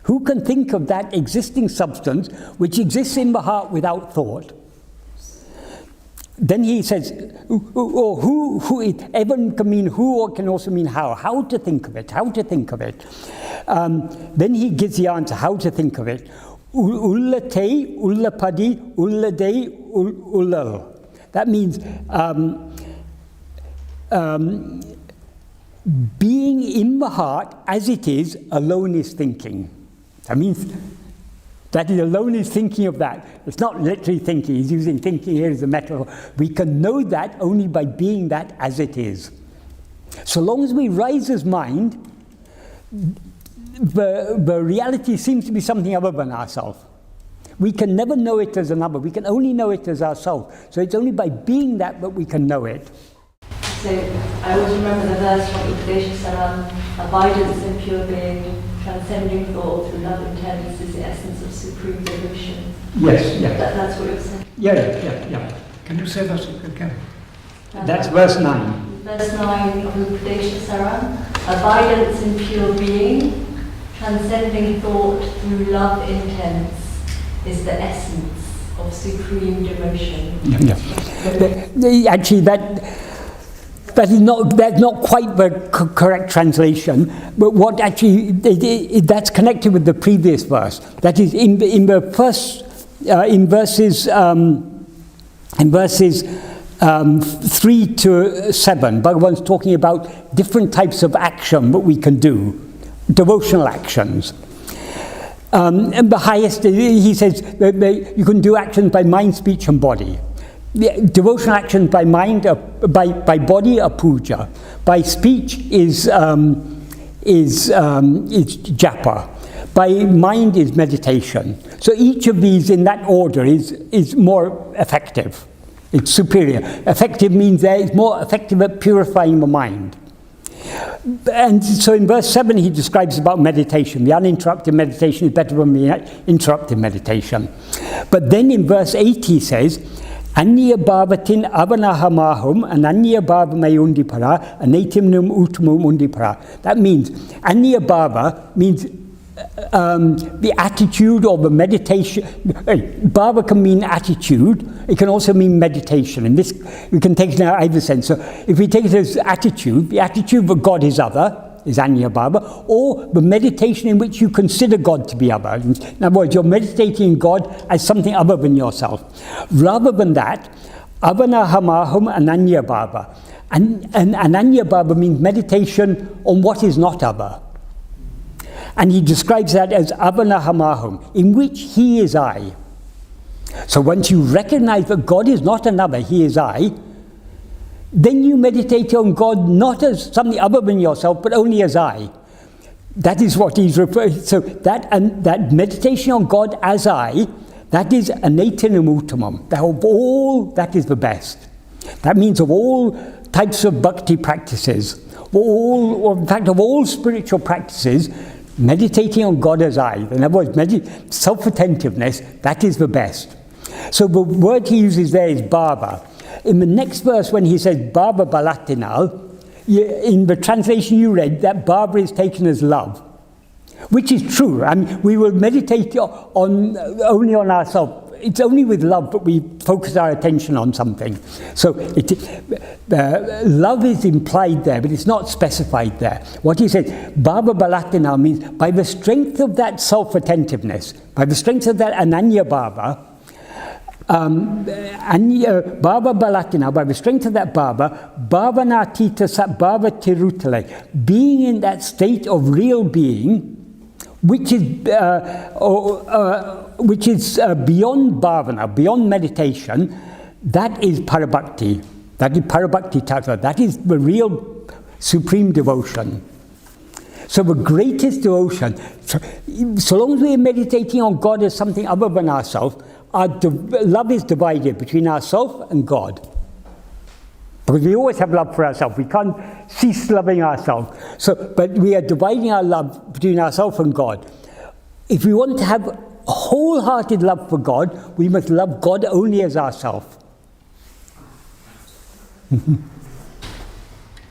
Who can think of that existing substance which exists in the heart without thought? Then he says, who it even can mean who or can also mean how to think of it, then he gives the answer, how to think of it. Ullate, ullapadi, ullade, ullal. That means being in the heart as it is, alone is thinking. That means that is alone is thinking of that. It's not literally thinking. He's using thinking here as a metaphor. We can know that only by being that as it is. So long as we rise as mind, the reality seems to be something other than ourselves. We can never know it as another. We can only know it as ourselves. So it's only by being that we can know it. So I always remember the verse from Upadeshasaram, abidance in pure being, transcending thought through love and tenderness is the essence of supreme devotion. Yes. That's what it was saying. Yeah. Can you say that again? That's verse 9. verse 9 of the Padacchēdam, abidance in pure being, transcending thought through love intense, is the essence of supreme devotion. Actually, that's not quite the correct translation, but what actually, that's connected with the previous verse. That is, in the first, in verses 3 to 7, Bhagavan's talking about different types of action that we can do, devotional actions. And the highest, he says, you can do actions by mind, speech and body. Devotional actions by mind, by body are puja. By speech is japa. By mind is meditation. So each of these in that order is more effective. It's superior. Effective means there is more effective at purifying the mind. And so in verse 7 he describes about meditation. The uninterrupted meditation is better than the interrupted meditation. But then in verse 8 he says, Anniya bhavatin avanāhamāhum ananya bhavamai undipara anatimnum uttamum undipara. That means, Anniya bhava means the attitude or the meditation. Bhava can mean attitude, it can also mean meditation. And this, we can take it in either sense. So if we take it as attitude, the attitude that God is other, is Anniya bhava, or the meditation in which you consider God to be other. In other words, you're meditating God as something other than yourself. Rather than that, avanāhamāhum ananya bhava. And ananya bhava means meditation on what is not other. And he describes that as avanāhamāhum, in which he is I. So once you recognize that God is not another, he is I, then you meditate on God not as something other than yourself, but only as I. That is what he's referring to. So that meditation on God as I, that is anatinam uttamam. That of all, that is the best. That means of all types of bhakti practices, in fact of all spiritual practices, meditating on God as I, in other words, self-attentiveness, that is the best. So the word he uses there is bhava. In the next verse, when he says bhava balatinal, in the translation you read, that bhava is taken as love, which is true. I mean, we will meditate only on ourselves. It's only with love that we focus our attention on something. So love is implied there, but it's not specified there. What he said, bhava balatinal, means by the strength of that self-attentiveness, by the strength of that ananya bhava, bhava balatina, by the strength of that bhava, bhavanatita sat bhava tirutale, being in that state of real being, which is beyond bhavana, beyond meditation, that is parabhakti. That is parabhakti tattva. That is the real supreme devotion. So the greatest devotion, so long as we are meditating on God as something other than ourselves, our love is divided between ourselves and God. Because we always have love for ourselves. We can't cease loving ourselves. But we are dividing our love between ourselves and God. If we want to have a wholehearted love for God, we must love God only as ourselves.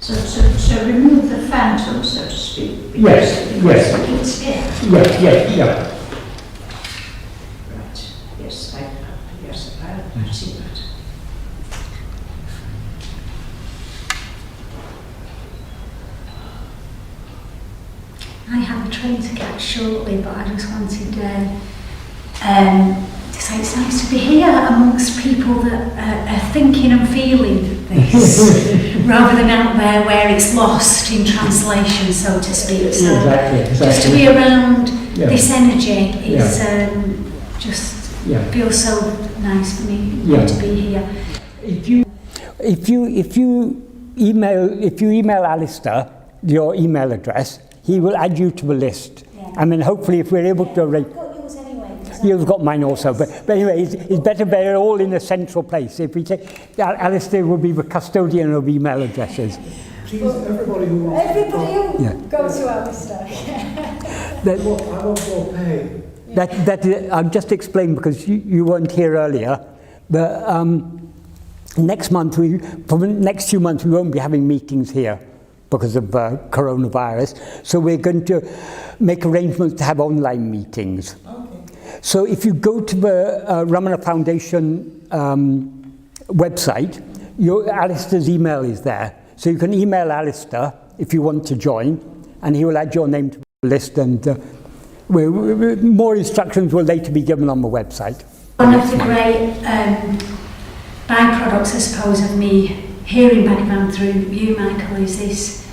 So remove the phantom, so to speak. Yes. It's here. Yes. Right. Yes, I see that. I have a train to catch shortly, but I just wanted to say it's nice to be here amongst people that are thinking and feeling this, rather than out there where it's lost in translation, so to speak. So Exactly. just to be around this energy is feels so nice for me to be here. If you email Alistair your email address, he will add you to the list. I mean, hopefully, if we're able to arrange. I've got yours anyway. You've got mine also, but anyway, it's better they're all in a central place. If we take, Alistair will be the custodian of email addresses. Please, everybody who wants Go to Alistair. I want your pay. I'll just explain, because you weren't here earlier. next month, for the next few months, we won't be having meetings here because of coronavirus. So we're going to make arrangements to have online meetings. Okay. So if you go to the Ramana Foundation website, Alistair's email is there. So you can email Alistair if you want to join, and he will add your name to the list, and more instructions will later be given on the website. One of the great byproducts, I suppose, of me hearing Bhagavan through you, Michael, is this,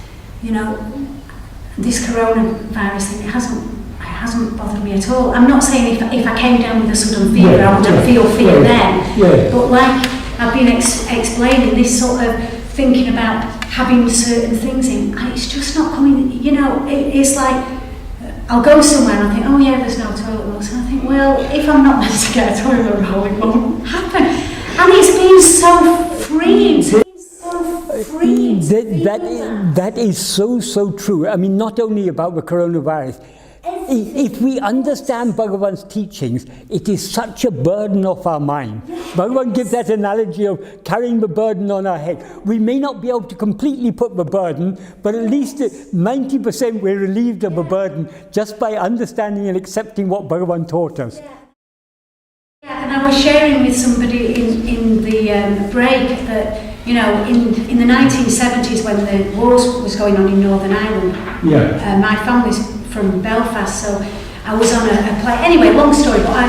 you know, this coronavirus thing. It hasn't bothered me at all. I'm not saying if I came down with a sudden fear, I wouldn't feel fear then. But like I've been explaining, this sort of thinking about having certain things in, it's just not coming, you know, it's like, I'll go somewhere and I think, oh yeah, there's no toilet roll. So I think, well, if I'm not meant to get a toilet roll, it won't happen. And it's been so freeing. That is so true. I mean, not only about the coronavirus. If we understand Bhagavan's teachings, it is such a burden off our mind. Bhagavan gives that analogy of carrying the burden on our head. We may not be able to completely put the burden, but at least 90% we're relieved of the burden just by understanding and accepting what Bhagavan taught us. Yeah, and I was sharing with somebody in the break that, you know, in the 1970s when the wars was going on in Northern Ireland, my family's from Belfast, so I was on a plane. Anyway, long story, but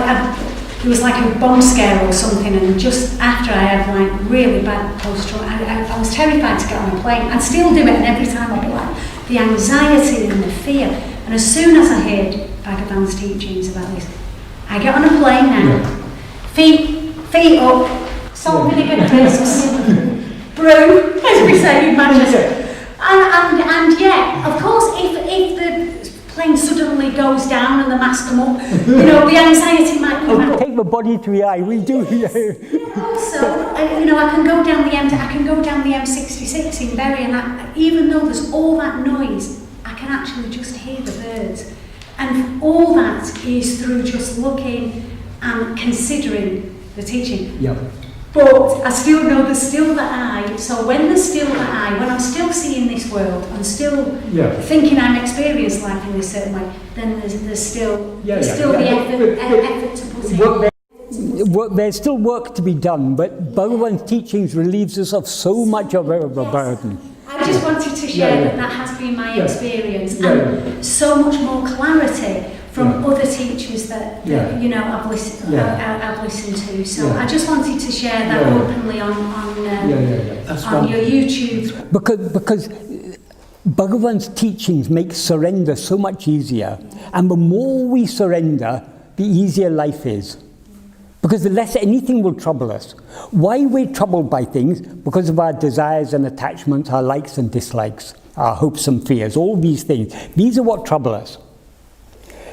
it was like a bomb scare or something, and just after I had like really bad post-trauma, I was terrified to get on a plane. I'd still do it, and every time I'd be like, the anxiety and the fear. And as soon as I heard Bhagavan's teachings about this, I get on a plane now, feet up, salt, vinegar, crisps, brew, as we say in Manchester. And yeah, of course, if the plane suddenly goes down and the mask come up, you know, the anxiety might come out. Take the body to the eye, we do. Also, you know, I can go down the M66 in Bury, and even though there's all that noise, I can actually just hear the birds. And all that is through just looking and considering the teaching. Yep. But I still know there's still the I, so when there's still the I, when I'm still seeing this world, I'm still thinking I'm experiencing life in this certain way, then there's still the effort to put in. There's still work to be done, but Bhagavan's teachings relieves us of so much of a burden. I just wanted to share that has been my experience, and so much more clarity from other teachers that you know I've listened to. So I just wanted to share that openly on your YouTube. Because Bhagavan's teachings make surrender so much easier, and the more we surrender, the easier life is. Because the less anything will trouble us. Why we're troubled by things? Because of our desires and attachments, our likes and dislikes, our hopes and fears, all these things. These are what trouble us.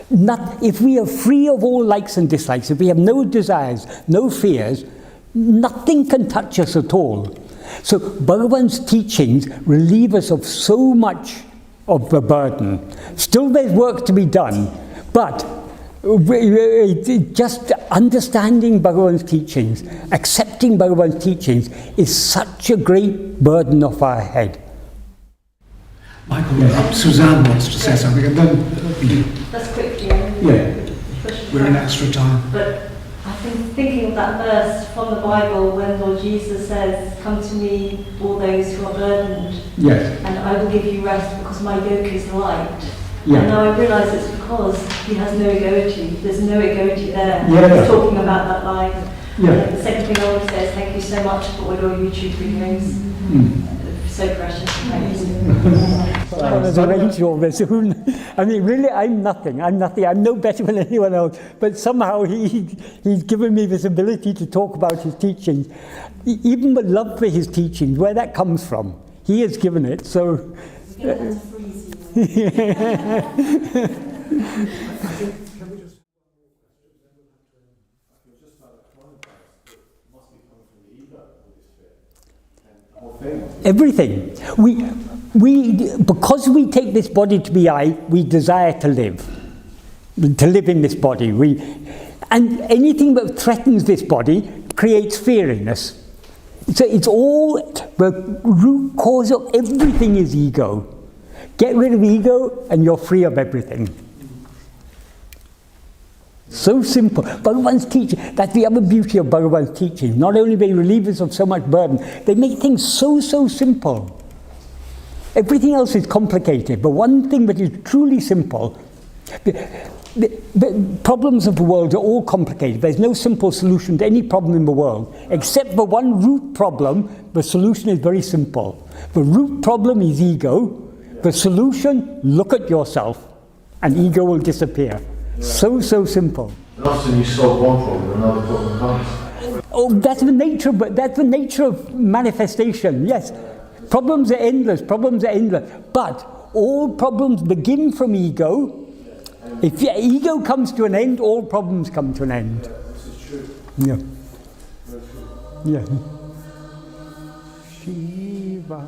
If we are free of all likes and dislikes, if we have no desires, no fears, nothing can touch us at all. So Bhagavan's teachings relieve us of so much of the burden. Still there's work to be done, but just understanding Bhagavan's teachings, accepting Bhagavan's teachings is such a great burden off our head. Michael, Suzanne wants to say something, and then That's quickly. We're in extra time. But I've been thinking of that verse from the Bible when Lord Jesus says, "Come to me, all those who are burdened, and I will give you rest because my yoke is light." And now I realise it's because he has no egoity. There's no egoity there. He's talking about that line. The second thing I want to say is thank you so much for all your YouTube videos. So precious. Thank you. I mean, really, I'm nothing. I'm no better than anyone else. But somehow he's given me this ability to talk about his teachings. Even the love for his teachings, where that comes from, he has given it. So. Everything. Because we take this body to be I, we desire to live in this body. And anything that threatens this body creates fear in us. So it's all, the root cause of everything is ego. Get rid of ego and you're free of everything. So simple. Bhagavan's teaching, that's the other beauty of Bhagavan's teaching. Not only they relieve us of so much burden, they make things so simple. Everything else is complicated, but one thing that is truly simple, the problems of the world are all complicated. There's no simple solution to any problem in the world. Except for one root problem, the solution is very simple. The root problem is ego. The solution, look at yourself, and ego will disappear. So simple. And often you solve one problem, another problem comes. Oh, that's the nature of manifestation, yes. Problems are endless, but all problems begin from ego. If your ego comes to an end, all problems come to an end. This is true. Yeah. Very true. Yeah. Shiva.